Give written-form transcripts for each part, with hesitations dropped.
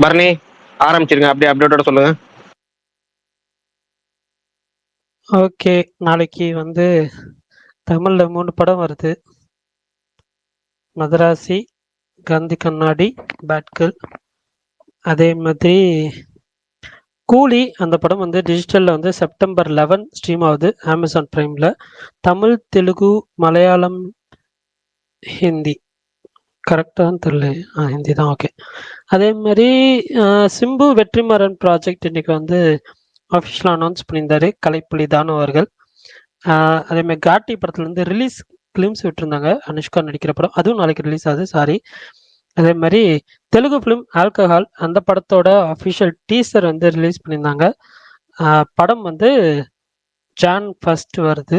பரணி ஆரம்பிச்சிருங்க, அப்படியே அப்டேட்டோட சொல்லுங்க. ஓகே, நாளைக்கு வந்து தமிழ்ல 3 படம் வருது. மதராசி, காந்தி கண்ணாடி, பேட்கேர்ள். அதே மாதிரி கூலி அந்த படம் வந்து டிஜிட்டல்ல வந்து செப்டம்பர் 11 ஸ்ட்ரீம் ஆகுது அமேசான் பிரைம்ல. தமிழ், தெலுங்கு, மலையாளம், ஹிந்தி. கரெக்டான்னு தெரியல. ஹிந்தி தான். ஓகே. அதே மாதிரி சிம்பு வெற்றிமாறன் ப்ராஜெக்ட் இன்னைக்கு வந்து அஃபிஷியலாக அனௌன்ஸ் பண்ணியிருந்தாரு கலைப்புலி தானு அவர்கள். அதே மாதிரி காட்டி படத்துல இருந்து ரிலீஸ் ஃபிலிம்ஸ் விட்டுருந்தாங்க, அனுஷ்கா நடிக்கிற படம், அதுவும் நாளைக்கு ரிலீஸ் ஆகுது. சாரி. அதே மாதிரி தெலுங்கு ஃபிலிம் ஆல்கஹால் அந்த படத்தோட அஃபிஷியல் டீசர் வந்து ரிலீஸ் பண்ணியிருந்தாங்க. படம் வந்து ஜான் 1 வருது.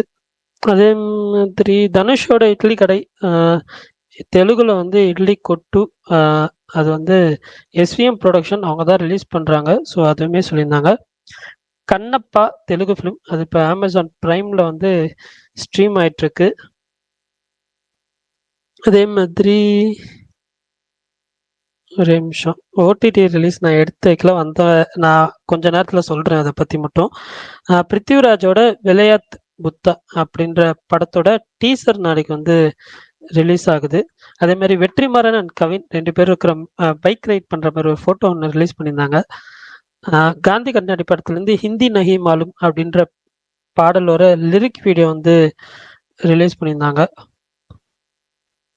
அதே மாதிரி தனுஷோட இட்லி கடை தெலுங்குல வந்து இட்லி கொட்டு, அது வந்து எஸ்விஎம் ப்ரொடக்ஷன் அவங்க தான் ரிலீஸ் பண்றாங்க. ஸோ அதுவுமே சொல்லியிருந்தாங்க. கண்ணப்பா தெலுங்கு ஃபிலிம் அது இப்போ அமேசான் பிரைம்ல வந்து ஸ்ட்ரீம் ஆயிட்டு இருக்கு. அதே மாதிரி ஒரு நிமிஷம், ஓடிடி ரிலீஸ் நான் எடுத்து வைக்கல, நான் கொஞ்ச நேரத்தில் சொல்றேன் அதை பத்தி மட்டும். பிருத்திவிராஜோட விளையாத் புத்தா அப்படின்ற படத்தோட டீசர் நாளைக்கு வந்து ரிலீஸ் ஆகுது. அதே மாதிரி வெற்றிமாறன் அண்ட் கவின் 2 பேர் இருக்கிற பைக் ரைட் பண்ற மாதிரி ஒரு போட்டோ ஒன்று ரிலீஸ் பண்ணியிருந்தாங்க. காந்தி கண்ணாடி படத்துல இருந்து ஹிந்தி நஹி மாலும் அப்படின்ற பாடலோட லிரிக் வீடியோ வந்து ரிலீஸ் பண்ணியிருந்தாங்க.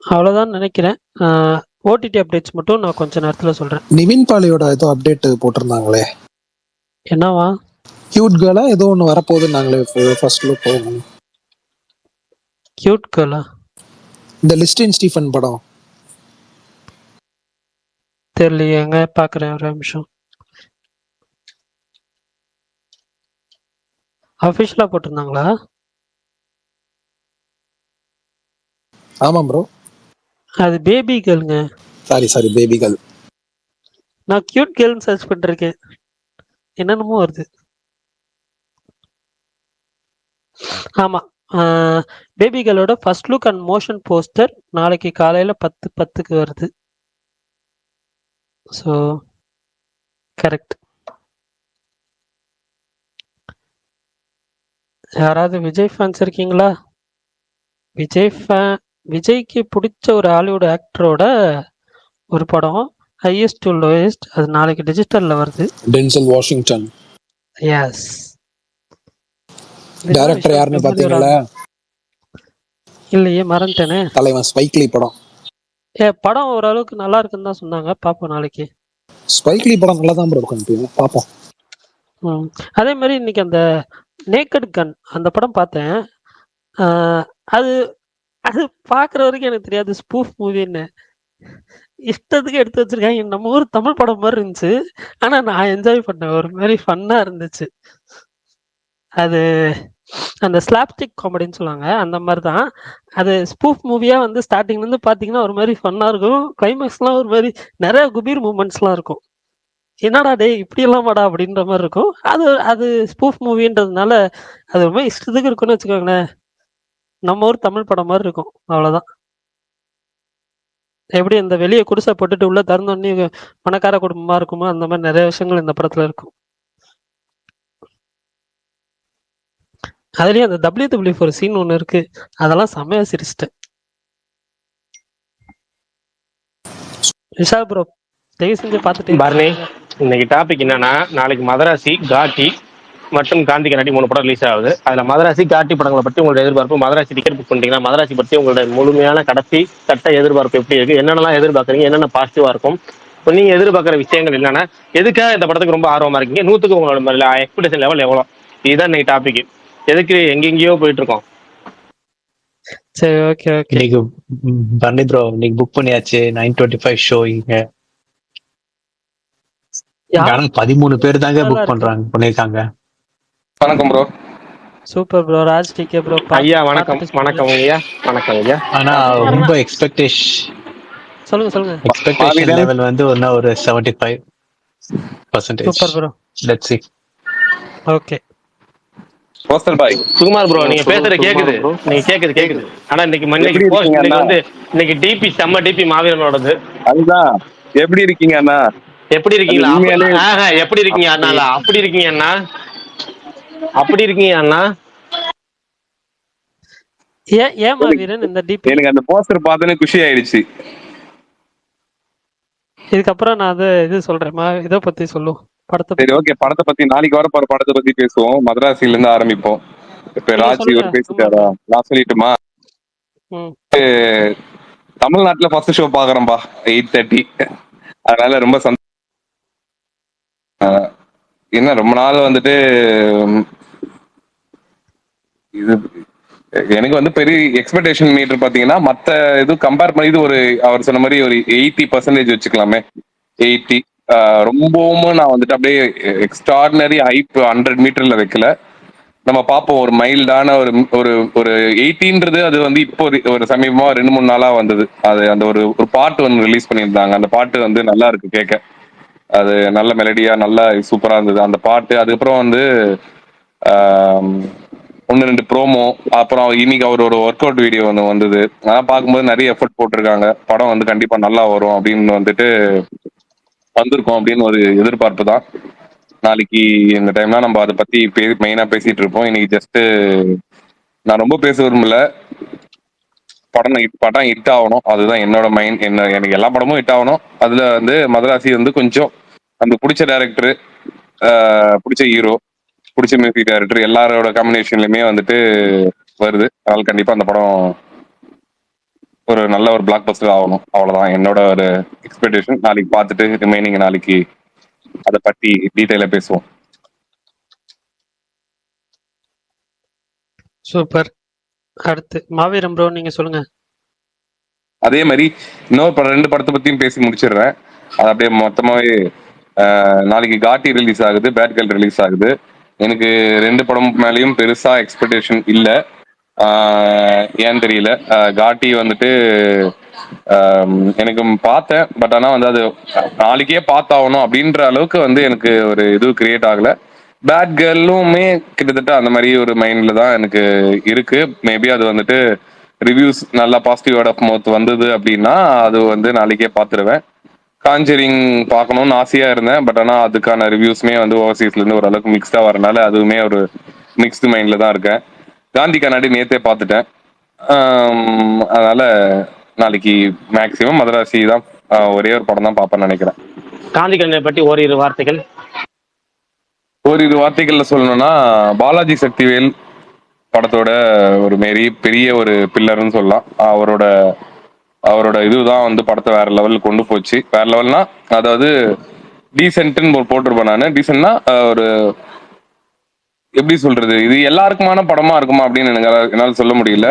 அவ்வளவுதான் நினைக்கிறேன். ஓடிடி அப்டேட்ஸ் மட்டும் நான் கொஞ்ச நேரத்துல சொல்றேன். நிவின் பாலியோட ஏதோ அப்டேட் போட்டிருந்தாங்களே, என்னவா? கியூட் கேர்லா ஏதோ ஒன்று வரப்போகுதுன்னாங்களே, ஃபர்ஸ்ட் லுக் போகணும். கியூட் கேர்லா? இந்த லிஸ்டின் ஸ்டீஃபன் படம் தெரியலையேங்க, பாக்குறேன் ஒரு நிமிஷம். அஃபிஷியலா போட்டிருந்தாங்களா? ஆமா ப்ரோ. அது பேபி கேர்ளுங்க. Sorry baby girl. நான் கியூட் கேர்ள்னு சர்ச் பண்ணிருக்கேன், என்னென்னமோ வருது. ஆமா, பேபி கேர்ளோட first look and motion poster நாளைக்கு காலையில 10:10க்கு வருது. So correct. யாராவது விஜய் ஃபேன்ஸ் இருக்கீங்களா? விஜய்க்கு பிடிச்ச ஒரு ஹாலிவுட் ஆக்டரோட ஒரு படம் ஹையஸ்ட் டு லோயஸ்ட், அது நாளைக்கு டிஜிட்டல்ல வருது. Tensile Washington. எஸ். டைரக்டர் யாருன்னு பாத்தீங்களா? இல்லையே, மறந்துட்டேனே. தலைவன் ஸ்பைக் லீ படம். படம் ஓரளவுக்கு நல்லா இருக்குன்னு தான் சொன்னாங்க, பாப்போம் நாளைக்கு. ஸ்பைக் லீ படம் நல்லா தான் ப்ரோ இருக்கும், பாப்போம். அதே மாதிரி இன்னைக்கு அந்த நேக்கட் கன் அந்த படம் பார்த்தேன். அது அது பாக்குற வரைக்கும் எனக்கு தெரியாது ஸ்பூஃப் மூவின்னு. இஷ்டத்துக்கு எடுத்து வச்சிருக்காங்க. நம்ம ஊர் தமிழ் படம் மாதிரி இருந்துச்சு, ஆனா நான் என்ஜாய் பண்ணேன், ஒரு மாதிரி ஃபன்னா இருந்துச்சு. அது அந்த ஸ்லாப்ஸ்டிக் காமெடின்னு சொல்லுவாங்க, அந்த மாதிரி தான். அது ஸ்பூஃப் மூவியா வந்து ஸ்டார்டிங்ல இருந்து பாத்தீங்கன்னா ஒரு மாதிரி ஃபன்னா இருக்கும். கிளைமேக்ஸ்லாம் ஒரு மாதிரி நிறைய குபீர் மூமெண்ட்ஸ்லாம் இருக்கும். என்னடா டே இப்படி எல்லாமாடா அப்படின்ற மாதிரி இருக்கும். அது ஸ்பூஃப் மூவின்றதுனால அது ரொம்ப இஷ்டத்துக்கு இருக்குன்னு வச்சுக்கோங்களேன். நம்ம ஊர் தமிழ் படம் மாதிரி இருக்கும், அவ்வளவுதான். எப்படி இந்த வெளியே குடிசை போட்டுட்டு உள்ள திறந்தோடனே பணக்கார குடும்பமா இருக்குமோ, அந்த மாதிரி நிறைய விஷயங்கள் இந்த படத்துல இருக்கும். அதுலயும் அந்த WW4 சீன் ஒண்ணு இருக்கு, அதெல்லாம் செமையா சிரிச்சிட்டேன். விஷால் ப்ரோ தயவு செஞ்சு பார்த்துட்டு. பரணி, இன்னைக்கு டாபிக் என்னன்னா, நாளைக்கு மதராசி, காட்டி மற்றும் காந்தி கண்ணாடி 3 படம் ரிலீஸ் ஆகுது. அதுல மதராசி, காட்டி படங்களை பற்றி உங்களோட எதிர்பார்ப்பு, மதராசி டிக்கெட் புக் பண்ணிட்டீங்கன்னா மதராசி பற்றி உங்களோட முழுமையான கடைசி கட்ட எதிர்பார்ப்பு எப்படி இருக்கு, என்னென்னலாம் எதிர்பார்க்குறீங்க, என்னென்ன பாசிட்டிவா இருக்கும், இப்போ நீங்க எதிர்பார்க்குற விஷயங்கள் என்னன்னா, எதுக்காக இந்த படத்துக்கு ரொம்ப ஆர்வமா இருக்கீங்க, 100க்கு உங்களோட எக்ஸ்பெக்டேஷன் லெவல் எவ்வளோ, இதுதான் இன்னைக்கு டாபிக். எதுக்கு எங்கெங்கயோ போயிட்டு இருக்கோம். சரி, ஓகே ஓகே. இன்னைக்கு பரணி ப்ரோ இன்னைக்கு புக் பண்ணியாச்சு 9:25 ஷோ. இங்க 13 பேர் தாங்க புக் பண்ணிருக்காங்க. வணக்கம் bro. Super bro. Raj decay bro. ஐயா வணக்கம். வணக்கம் ஐயா. வணக்கம் ஐயா. ஆனா ரொம்ப எக்ஸ்பெக்டேஷன் லெவல் வந்து ஒரு 75%. Super bro. Let's see. Okay. Poster bye Sukumar bro, நீங்க பேசுறது கேக்குது, நீங்க கேக்குது. ஆனா இன்னைக்கு டிபி செம்ம டிபி மாவீரனோடது. அதுதான் எப்படி இருக்கீங்க அண்ணா? எப்படி அது இருக்கீங்களா? உண்மையாலே எப்படி இருக்கீங்க அப்படி அண்ணா? அப்படி இருக்கீங்க அண்ணா? அப்படி இருக்கீங்க அண்ணா? ஏமா வீரன் இந்த டிபி? எனக்கு அந்த போஸ்டர் பார்த்தோன்னே குஷி ஆயிடுச்சு. இதுக்கப்புறம் நான் இது சொல்றேன், இதை பத்தி சொல்லுவோம், படத்தை சரி, பத்தி. ஓகே. படத்தை பத்தி நாளைக்கு வர போற படத்தை பத்தி பேசுவோம். மதராசில இருந்து ஆரம்பிப்போம். இப்ப நீங்க ராஜ் சொல்லுங்க இவர் விமல் பேசிட்டாரா? ப்ரோ. நான் சொல்லட்டுமா? ம். தமிழ்நாட்டுல ஃபர்ஸ்ட் ஷோ பாக்குறேன்பா, 8:30. அதனால ரொம்ப என்ன ரொம்ப நாள் வந்துட்டு இது எனக்கு வந்து பெரிய எக்ஸ்பெக்டேஷன் மீட்டர் பாத்தீங்கன்னா மத்த இது கம்பேர் பண்ணி இது ஒரு அவர் சொன்ன மாதிரி ஒரு 80% வச்சுக்கலாமே. 80. ரொம்பவும் நான் வந்துட்டு அப்படியே எக்ஸ்ட்ராடினரி ஹைப் 100 மீட்டர்ல வைக்கல. நம்ம பார்ப்போம், ஒரு மைல்டான ஒரு ஒரு ஒரு 80ன்றது அது வந்து இப்போ ஒரு சமீபமா 2-3 நாளா வந்தது. அது அந்த ஒரு ஒரு பாட்டு ஒன்று ரிலீஸ் பண்ணியிருந்தாங்க. அந்த பாட்டு வந்து நல்லா இருக்கு கேட்க. அது நல்ல மெலடியா நல்லா சூப்பரா இருந்தது அந்த பாட்டு. அதுக்கப்புறம் வந்து ஒன்று ரெண்டு ப்ரோமோ, அப்புறம் இன்னைக்கு அவரோட ஒர்க் அவுட் வீடியோ ஒன்று வந்தது. அதெல்லாம் பார்க்கும்போது நிறைய எஃபர்ட் போட்டிருக்காங்க. படம் வந்து கண்டிப்பா நல்லா வரும் அப்படின்னு வந்துட்டு வந்திருக்கோம் அப்படின்னு ஒரு எதிர்பார்ப்பு தான். நாளைக்கு இந்த டைம்லாம் நம்ம அதை பத்தி மெயினா பேசிட்டு இருப்போம். இன்னைக்கு ஜஸ்ட் நான் ரொம்ப பேச விரும்பல. படம் ஹிட் ஆகணும், அதுதான் என்னோட மைண்ட். எனக்கு எல்லா படமும் ஹிட் ஆகணும். அதுல வந்து மதராசி வந்து கொஞ்சம் அந்த பிடிச்ச டைரக்டர், பிடிச்ச ஹீரோ, பிடிச்ச மியூசிக் டைரக்டர் எல்லாரோட காம்பினேஷன்லயுமே வந்துட்டு வருது. அதனால கண்டிப்பா அந்த படம் ஒரு நல்ல ஒரு பிளாக் பஸ்டர் ஆகணும். அவ்வளவுதான் என்னோட ஒரு எக்ஸ்பெக்டேஷன். நாளைக்கு பார்த்துட்டு ரிமைனிங் நாளைக்கு அதை பத்தி டீட்டெயிலா பேசுவோம். சூப்பர். அடுத்து மாவீரம் ப்ரோ, நீங்க சொல்லுங்க. அதே மாதிரி இன்னொரு படம், 2 படத்தை பத்தியும் பேசி முடிச்சிடுறேன். அது அப்படியே மொத்தமாவே நாளைக்கு காட்டி ரிலீஸ் ஆகுது, பேட் கேர்ள் ரிலீஸ் ஆகுது. எனக்கு 2 படம் மேலேயும் பெருசா எக்ஸ்பெக்டேஷன் இல்லை. ஏன்னு தெரியல. காட்டி வந்துட்டு எனக்கு பார்த்தேன், பட் ஆனா வந்து அது நாளைக்கே பார்த்தாகணும் அப்படின்ற அளவுக்கு வந்து எனக்கு ஒரு இது கிரியேட் ஆகல. பேட் கேர்ளுமே கிட்டத்தட்ட அந்த மாதிரி ஒரு மைண்ட்ல தான் எனக்கு இருக்கு. மேபி அது வந்துட்டு ரிவ்யூஸ் நல்லா பாசிட்டிவ் வேர்ட் ஆஃப் மவுத் வந்தது அப்படின்னா அது வந்து நாளைக்கே பார்த்துருவேன். காஞ்சரிங் பார்க்கணும்னு ஆசையா இருந்தேன், பட் ஆனால் அதுக்கான ரிவ்யூஸ்மே வந்து ஓவர்சீஸ்ல இருந்து ஓரளவுக்கு மிக்ஸ்டா வரனால அதுவுமே ஒரு மிக்ஸ்டு மைண்ட்ல தான் இருக்கேன். காந்தி கண்ணாடி நேத்தே பார்த்துட்டேன். அதனால நாளைக்கு மேக்சிமம் மதராசி தான் ஒரே ஒரு படம் தான் பார்ப்பேன்னு நினைக்கிறேன். காந்தி கண்ணை பற்றி ஓரிரு வார்த்தைகள். ஓரிரு வார்த்தைகள்ல சொல்லணும்னா, பாலாஜி சக்திவேல் படத்தோட ஒரு மாரி பெரிய ஒரு பில்லர்னு சொல்லலாம். அவரோட இதுதான் வந்து படத்தை வேற லெவல் கொண்டு போச்சு. வேற லெவல்னா அதாவது டீசென்ட்னு போட்டிருப்பேன் நான். டீசென்ட்னா ஒரு எப்படி சொல்றது, இது எல்லாருக்குமான படமா இருக்குமா அப்படின்னு எனக்கு என்னால சொல்ல முடியல.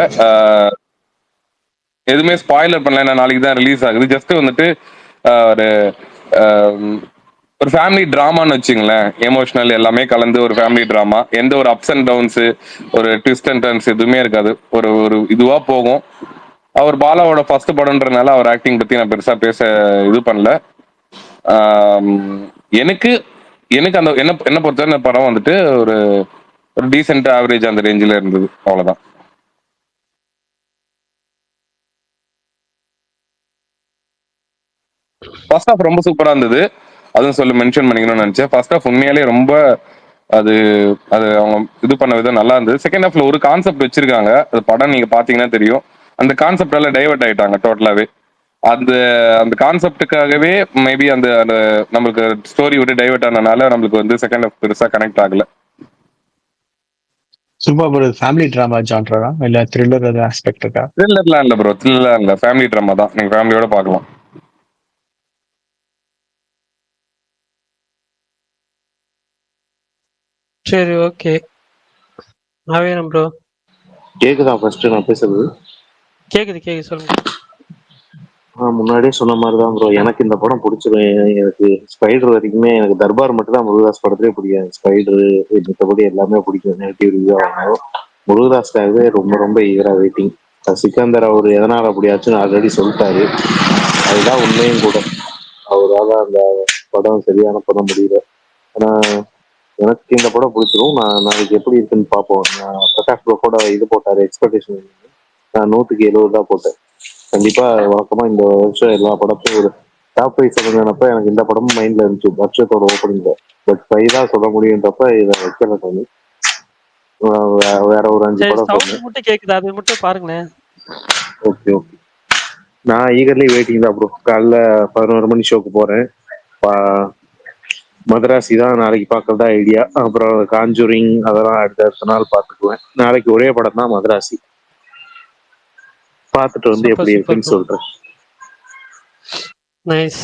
எதுவுமே ஸ்பாயிலர் பண்ணல, ஏன்னா நாளைக்கு தான் ரிலீஸ் ஆகுது. ஜஸ்ட் வந்துட்டு ஒரு ஒரு ஃபேமிலி டிராமான்னு வச்சுங்களேன். எமோஷனல் எல்லாமே கலந்து ஒரு ஃபேமிலி டிராமா. எந்த ஒரு அப்ஸ் அண்ட் டவுன்ஸ், ஒரு ட்விஸ்ட் அண்ட் டர்ன்ஸ் எதுவுமே இருக்காது. ஒரு ஒரு இதுவா போகும். அவர் பாலாவோட ஃபர்ஸ்ட் படம்ன்றனால அவர் ஆக்டிங் பத்தி நான் பெருசா பேச இது பண்ணல. எனக்கு எனக்கு அந்த என்ன பொறுத்தவரை படம் வந்துட்டு ஒரு ஒரு டீசென்ட் ஆவரேஜ் அந்த ரேஞ்சில் இருந்தது. அவ்வளவுதான். ஃபர்ஸ்ட் ஹாஃப் ரொம்ப சூப்பரா இருந்தது. அதுவும் மென்ஷன் பண்ணிக்கணும்னு நினைச்சேன். ஃபர்ஸ்ட் ஹாஃப் உண்மையாலே ரொம்ப அது அது அவங்க இது பண்ண விதம் நல்லா இருந்தது. செகண்ட் ஹாஃப்ல ஒரு கான்செப்ட் வச்சிருக்காங்க. அது படம் நீங்க பாத்தீங்கன்னா தெரியும். அந்த கான்செப்டால டைவர்ட் ஆயிட்டாங்க டோட்டலாவே. அந்த அந்த கான்செப்டுக்காகவே மேபி அந்த அந்த நம்மளுக்கு ஸ்டோரி விட்டு டைவர்ட் ஆனனால நம்மளுக்கு வந்து செகண்ட் ஹாஃப் பெருசா கனெக்ட் ஆகல. சும்மா ஒரு ஃபேமிலி டிராமா ஜான்ரா இல்ல த்ரில்லர் ஏதாவது ஆஸ்பெக்ட் இருக்கா? த்ரில்லர்லாம் இல்ல ப்ரோ, த்ரில்லர்லாம் இல்ல, ஃபேமிலி ட்ராமா தான். நீங்க ஃபேமிலியோட பார்க்கலாம். சரி, ஓகே. மாவீரம் ப்ரோ. கேக்குதா ஃபர்ஸ்ட் நான் பேசுறது? கேக்குது சொல்லுங்க. முன்னாடியே சொன்ன மாதிரி தான் ப்ரோ, எனக்கு இந்த படம் பிடிச்சிரும். எனக்கு ஸ்பைடர் வரைக்குமே, எனக்கு தர்பார் மட்டும் தான் முருகதாஸ் படத்திலே பிடிக்கும். ஸ்பைடரு மற்றபடி எல்லாமே பிடிக்கும். நெகட்டிவ் ரிவ்யூ ஆகணும். முருகதாஸ்க்காகவே ரொம்ப ரொம்ப ஈகரா வெயிட்டிங். சிக்கந்தர் அவர் எதனால் அப்படியாச்சுன்னு ஆல்ரெடி சொல்லிட்டாரு. அதுதான் உண்மையும் கூட. அவரால் அந்த படம் சரியான படம் முடியல. ஆனா எனக்கு இந்த படம் பிடிச்சிரும். நான் நாளைக்கு எப்படி இருக்குன்னு பார்ப்போம். நான் பிரகாஷ் ப்ரோ கூட இது போட்டாரு எக்ஸ்பெக்டேஷன். நான் 100க்கு 70 தான் போட்டேன். கண்டிப்பா வழக்கமா இந்த வருஷம் எல்லா படத்தையும் ஒரு டாப் 5 சொல்லுங்கன்னப்ப எனக்கு இந்த படமும் மைண்ட்ல இருந்துச்சு வருஷத்தோட ஓப்பனிங்ல. பட் 5 தான் சொல்ல முடியுன்றப்ப இதை வைக்கல தோணு. வேற ஒரு 5 சரி, படம் சவுண்ட் சொன்னேன். மட்டும் கேக்குது, அது மட்டும் பாருங்களேன். Okay okay. நான் ஈகர்லி வெயிட்டிங் தான் ப்ரோ. காலைல 11 மணி ஷோக்கு போறேன். மதராசி தான் நாளைக்கு பார்க்கறதா ஐடியா. அப்புறம் காஞ்சூரிங் அதெல்லாம் அடுத்த நாள் பார்த்துக்குவேன். நாளைக்கு ஒரே படம் தான் மதராசி. பார்த்துட்டு வந்து சூப்பர் எப்படி சூப்பர் இருக்குன்னு ப்ரோ, சொல்றேன். Nice.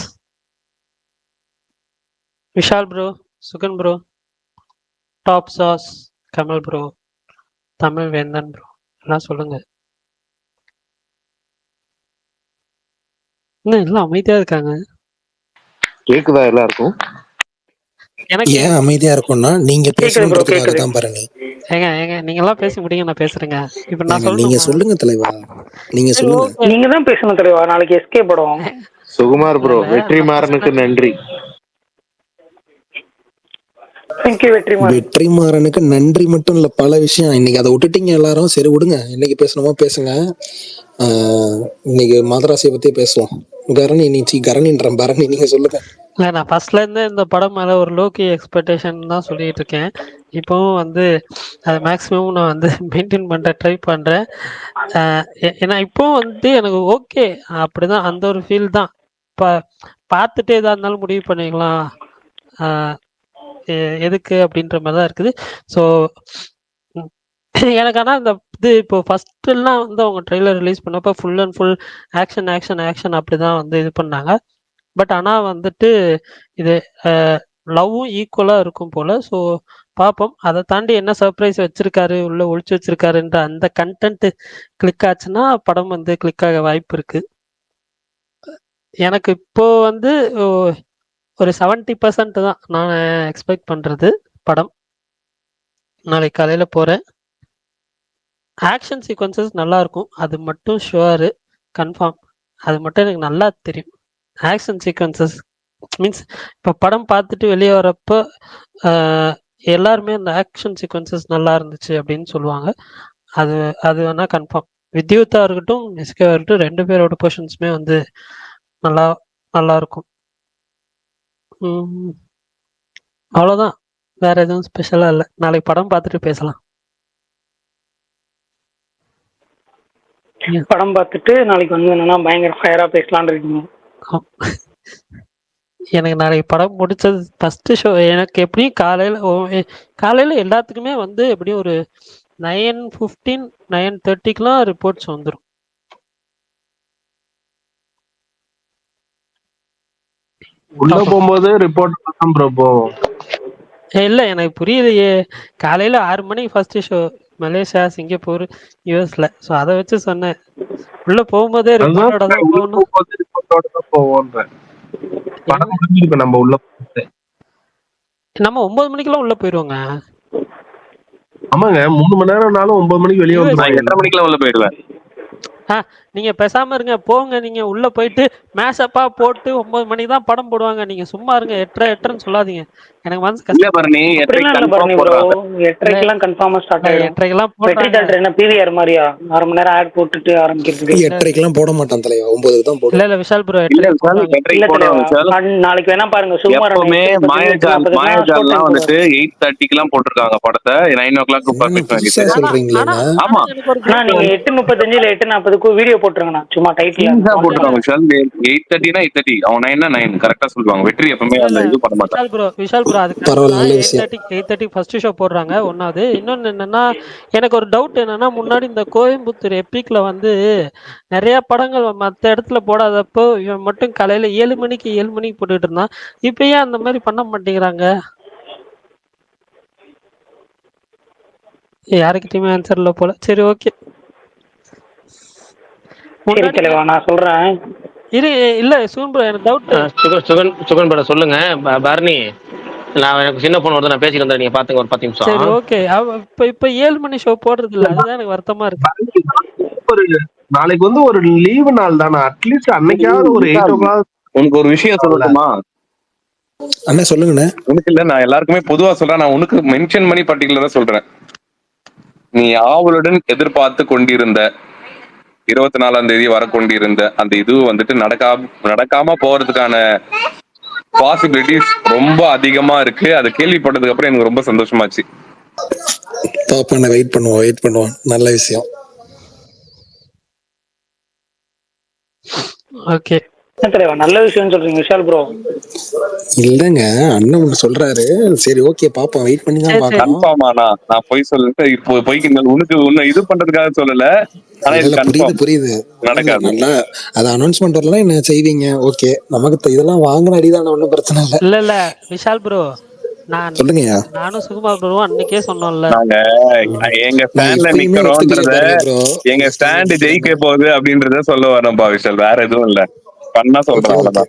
Vishal bro, Sugan bro, top sauce, Kamal bro, Tamil வேந்தன் ப்ரோ, எல்லாம் சொல்லுங்க. இன்னும் எல்லாம் அமைதியா இருக்காங்க. கேக்குதா எல்லாருக்கும்? எனக்கு ஏன் அமைதியா இருக்கும்னா நீங்க பேசணுன்றதுக்காக தான் பரணி. ஏங்க ஏங்க நீங்க எல்லாம் பேசி முடியுங்க, நான் பேசுறேங்க. இப்ப நான் ஏங்க நீங்க சொல்லணுமா? சொல்லுங்க தலைவா, நீங்க சரி, சொல்லுங்க. ஓகே. நீங்க தான் பேசணும் தலைவா, நாளைக்கு எஸ்கே படம். சுகுமார் ப்ரோ, இல்ல, வெற்றிமாறனுக்கு நன்றி. தேங்க்யூ வெற்றிமாறன். வெற்றிமாறனுக்கு நன்றி மட்டும் இல்ல, பல விஷயம். இன்னைக்கு அதை விட்டுட்டீங்க எல்லாரும். சரி விடுங்க, இன்னைக்கு பேசணுமா பேசுங்க. இன்னைக்கு மதராசியை பத்தி பேசுவோம். கரணி கரணின்றேன், பரணி நீங்க சொல்லுங்க. இல்ல, நான் ஃபர்ஸ்ட்ல இருந்து இந்த படம் மேல ஒரு லோக்கி எக்ஸ்பெக்டேஷன் தான் சொல்லிட்டு இருக்கேன். இப்போவும் வந்து அது மேக்ஸிமம் நான் வந்து மெயின்டைன் பண்ற ட்ரை பண்றேன். ஏன்னா இப்போ வந்து எனக்கு ஓகே, அப்படிதான், அந்த ஒரு ஃபீல் தான். இப்போ பார்த்துட்டு எதா இருந்தாலும் முடிவு பண்ணிக்கலாம், எதுக்கு அப்படின்ற மாதிரி தான் இருக்குது. ஸோ எனக்கு ஆனால் இந்த இது இப்போ ஃபர்ஸ்ட்லாம் வந்து அவங்க ட்ரெய்லர் ரிலீஸ் பண்ணப்போ full and full action action action அப்படி தான் வந்து இது பண்ணாங்க. பட் ஆனால் வந்துட்டு இது லவ்வும் ஈக்குவலாக இருக்கும் போல். ஸோ பார்ப்போம். அதை தாண்டி என்ன சர்ப்ரைஸ் வச்சிருக்காரு, உள்ள ஒழிச்சு வச்சிருக்காருன்ற அந்த கண்டென்ட் கிளிக் ஆச்சுன்னா படம் வந்து கிளிக் ஆக வாய்ப்பு இருக்கு. எனக்கு இப்போ வந்து ஒரு 70% தான் நான் எக்ஸ்பெக்ட் பண்ணுறது படம். நாளைக்கு காலையில் போகிறேன். ஆக்ஷன் சீக்வன்சஸ் நல்லா இருக்கும், அது மட்டும் ஷுவரு, கன்ஃபார்ம். அது மட்டும் எனக்கு நல்லா தெரியும். ஆக்ஷன் சீக்வன்சஸ் மீன்ஸ் இப்போ படம் பார்த்துட்டு வெளியே வரப்போ எல்லாருமே அந்த ஆக்ஷன் சீக்வன்சஸ் நல்லா இருந்துச்சு அப்படின்னு சொல்லுவாங்க. அது அது வேணால் கன்ஃபார்ம். வித்யுத்தா இருக்கட்டும், எஸ்கே இருக்கட்டும், 2 பேரோட போர்ஷன்ஸுமே வந்து நல்லா நல்லா இருக்கும். அவ்வளோதான், வேற எதுவும் ஸ்பெஷலாக இல்லை. நாளைக்கு படம் பார்த்துட்டு பேசலாம். படம் பார்த்துட்டு நாளைக்கு வந்து என்னன்னா பயங்கர ஃபயரா பேசலான்னு இருக்கீங்க. எனக்கு நாளைக்கு படம் முடிச்சது ஃபர்ஸ்ட் ஷோ. எனக்கு எப்படியும் காலையில் எல்லாத்துக்குமே வந்து எப்படியும் ஒரு 9:15 9:30க்குலாம் ரிப்போர்ட்ஸ் வந்துடும். உள்ள போகும்போது ரிப்போர்ட் தான் ப்ரோ போவோம். இல்லை, எனக்கு புரியலையே. காலையில் 6 மணிக்கு ஃபர்ஸ்ட் ஷோ, மலேசியா, சிங்கப்பூர், யூஎஸ்ல. ஸோ அதை வச்சு சொன்னேன். உள்ள போகும்போதே ரிப்போர்ட்டோட தான் போகணும். நம்ம உள்ள நம்ம 9 மணிக்கெல்லாம் உள்ள போயிடுவோங்க. ஆமாங்க, 3 மணி நேரம்னாலும் 9 மணிக்கு வெளியே வந்து 8:30 மணிக்கெல்லாம் உள்ள போயிடுவேன். நீங்க பேசாம இருங்க, போங்க. நீங்க உள்ள போயிட்டு மேஷப்பா போட்டு 9 மணிக்கு தான் படம் போடுவாங்க. நீங்க சும்மா இருங்க. 8:30 சொல்லாதீங்க, எனக்கு மனசு இல்ல கஷ்டம். பரணி, அப்படிலாம் இல்ல பரணி ப்ரோ, 8:30க்கெல்லாம் கன்ஃபார்மா ஸ்டார்ட் ஆயிடும். 8:30க்கெல்லாம் வெற்றி போடுறாங்க. தேட்டர் என்ன பிவிஆர் மாதிரியா 1/2 மணி நேரம் ஆட் போட்டுட்டு ஆரம்பிக்கிறதுக்கு? 8:30க்கெல்லாம் போட மாட்டான் தலைவா, 9க்கு தான் போடுவோம். இல்ல விஷால் ப்ரோ, இல்ல 8:30 போடுறாங்க. இல்ல போடுவாங்க சார். தலைவா, நாளைக்கு வேணா பாருங்க. சுகுமார் எப்பவுமே மாயாஜால்லாம் வந்துட்டு 8:30க்கெல்லாம் போட்டிருக்காங்க படத்தை. 9 o'clock பப்ளிஷ் புதுசா பண்ணிட்டு. சொல்றீங்களேண்ணா. ஆமா, எனக்கு ஒரு நீங்க 8:35 இல்ல 8:40 வீடியோ போட்டுருங்கண்ணா, சும்மா டைட்டில் போட்டுருவாங்க சார். 8:30னா 8:30, அவன் 9னா 9 கரெக்டா சொல்லுவாங்க. வெற்றி எப்பவுமே அந்த இது பண்ண மாட்டான். விஷால் ப்ரோ அதுக்கு பரவாயில்ல, நல்ல விஷயம். 8:30 ஃபர்ஸ்ட் ஷோ போடுறாங்க. ஒன்னாவது. இன்னொன்னு என்னன்னா, எனக்கு ஒரு டவுட் என்னன்னா, முன்னாடி இந்த கோயம்புத்தூர் எப்பிக்ல வந்து நிறைய படங்கள் மற்ற இடத்துல போடாதப்போ இவன் மட்டும் காலையில 7 மணிக்கு போட்டுட்டு இருந்தான். இப்ப ஏன் அந்த மாதிரி பண்ண மாட்டேங்கிறாங்க? யாருக்கிட்டயுமே ஆன்சர் இல்ல போல. சரி, ஓகே. சரி தலைவா, நான் சொல்றேன். இல்ல சுகன் ப்ரோ, எனக்கு டவுட். சுகன் பட சொல்லுங்க. பரணி, நான் எனக்கு சின்ன பொண்ணு வருது, நான் பேசிட்டு வந்தேன். நீங்க பாத்துங்க ஒரு 10 நிமிஷம். சரி, ஓகே. இப்ப 7 மணி ஷோ போடுறது இல்ல, அதுதான் எனக்கு வருத்தமா இருக்கு. நாளைக்கு வந்து ஒரு லீவு நாள் தானே, அட்லீஸ்ட் அன்னைக்காவது ஒரு 8 o'clock. உனக்கு ஒரு விஷயம் சொல்லட்டுமா? அண்ணா சொல்லுங்கண்ணே. உனக்கு இல்ல, நான் எல்லாருக்குமே பொதுவா சொல்றேன். நான் உனக்கு மென்ஷன் பண்ணி பர்டிகுலரா சொல்றேன். நீ ஆவலுடன் எதிர்பார்த்து கொண்டிருந்த 24ஆம் தேதி வரக்கொண்டிருந்த அந்த இது வந்துட்டு நடக்காம போறதுக்கான பாசிபிலிட்டிஸ் ரொம்ப அதிகமா இருக்கு. அதை கேள்விப்பட்டதுக்கு அப்புறம் எனக்கு ரொம்ப சந்தோஷமாச்சு. பாப்பா வெயிட் பண்ணுவோம். நல்ல விஷயம். ஓகே. என்ன தலைவா நல்ல விஷயம்னு சொல்றீங்க விஷால் ப்ரோ? இல்லங்க, அண்ணன் ஒண்ணு சொல்றாரு. சரி ஓகே பாப்போம், வெயிட் பண்ணி தான் சரி சரி. பார்க்கணும். கன்ஃபார்மாண்ணா, நான் பொய் சொல்லிட்டு இப்போ பொய்க்கு உனக்கு உன்னை இது பண்றதுக்காக சொல்லல. ஆனா இது இல்ல கன்ஃபார்ம் புரியுது. நடக்காது. நல்லா அது அனௌன்ஸ்மெண்ட் வரலாம், என்ன செய்வீங்க? ஓகே, நமக்கு இதெல்லாம் வாங்கின அடிதான, ஒன்றும் பிரச்சனை இல்லை. இல்ல இல்ல விஷால் ப்ரோ, நான் சொல்லுங்கய்யா. நானும் சுகுமார் ப்ரோவும் அன்னைக்கே சொன்னோம்ல. நாங்க எங்க நான் ஸ்டாண்ட்ல எப்பயுமே ஒத்துக்கலையே நிக்கிறோன்றத, பாருங்க ப்ரோ. எங்க உங்க ஸ்டாண்ட் ஸ்டாண்ட் ஜெயிக்க நிக்கிறேன்னு. போகுது அப்படின்றத சொல்ல வரேன்பா விஷால், வேற எதுவும் இல்ல. பண்ணா ஓகே சொல்றேன், ஓகே, அவ்வளவுதான்.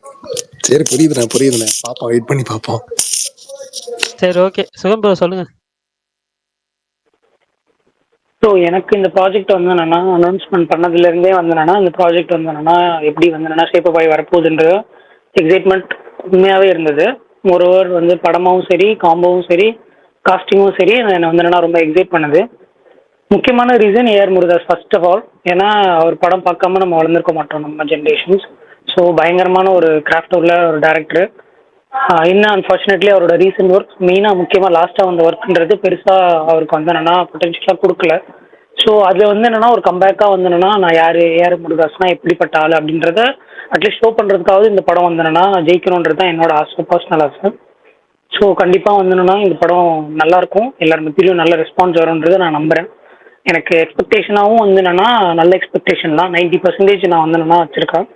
சரி புரியுதுண்ணே. பாப்போம், வெயிட் பண்ணி பார்ப்போம். சரி ஓகே, சுகம் ப்ரோ சொல்லுங்க. ஸோ எனக்கு இந்த ப்ராஜெக்ட் வந்து என்னன்னா அனௌன்ஸ்மெண்ட் பண்ணதுலேருந்தே வந்து என்னன்னா இந்த ப்ராஜெக்ட் வந்து என்னன்னா எப்படி வந்து என்னன்னா ஷேப் அப் ஆகி வரப்போகுதுன்ற எக்ஸைட்மெண்ட் உண்மையாகவே இருந்தது. ஒருவர் வந்து படமாவும் சரி, காம்போவும் சரி, காஸ்டிங்கும் சரி என்னை வந்து என்னன்னா ரொம்ப எக்ஸைட் பண்ணுது. முக்கியமான reason AR Murugadoss first of all. ஏன்னா அவர் படம் பார்க்காம நம்ம வளர்ந்துருக்க மாட்டோம் நம்ம ஜென்ரேஷன்ஸ். ஸோ பயங்கரமான ஒரு கிராஃப்ட் உள்ள ஒரு டேரக்டர். இன்னும் அன்ஃபார்ச்சுனேட்லி அவரோட ரீசன்ட் ஒர்க் மெயினாக முக்கியமாக லாஸ்ட்டாக வந்த ஒர்க்குன்றது பெருசாக அவருக்கு வந்து என்னென்னா பொட்டன்ஷியலாக கொடுக்கல. ஸோ அதில் வந்து என்னென்னா ஒரு கம்பேக்காக வந்து என்னென்னா நான் யார் ஏஆர் முருகதாஸ்னா எப்படிப்பட்ட ஆள் அப்படின்றத அட்லீஸ்ட் ஷோ பண்ணுறதுக்காவது இந்த படம் வந்து என்னென்னா ஜெயிக்கணுன்றது தான் என்னோட ஆசை, பர்சனல் ஆசை. ஸோ கண்டிப்பாக வந்து என்னென்னா இந்த படம் நல்லாயிருக்கும், எல்லார் மத்தியிலும் நல்ல ரெஸ்பான்ஸ் வரும்ன்றதை நான் நம்புகிறேன். எனக்கு எக்ஸ்பெக்டேஷனாகவும் வந்து என்னென்னா நல்ல எக்ஸ்பெக்டேஷன் தான், 90% நான் வந்து என்னென்னா வச்சுருக்கேன்.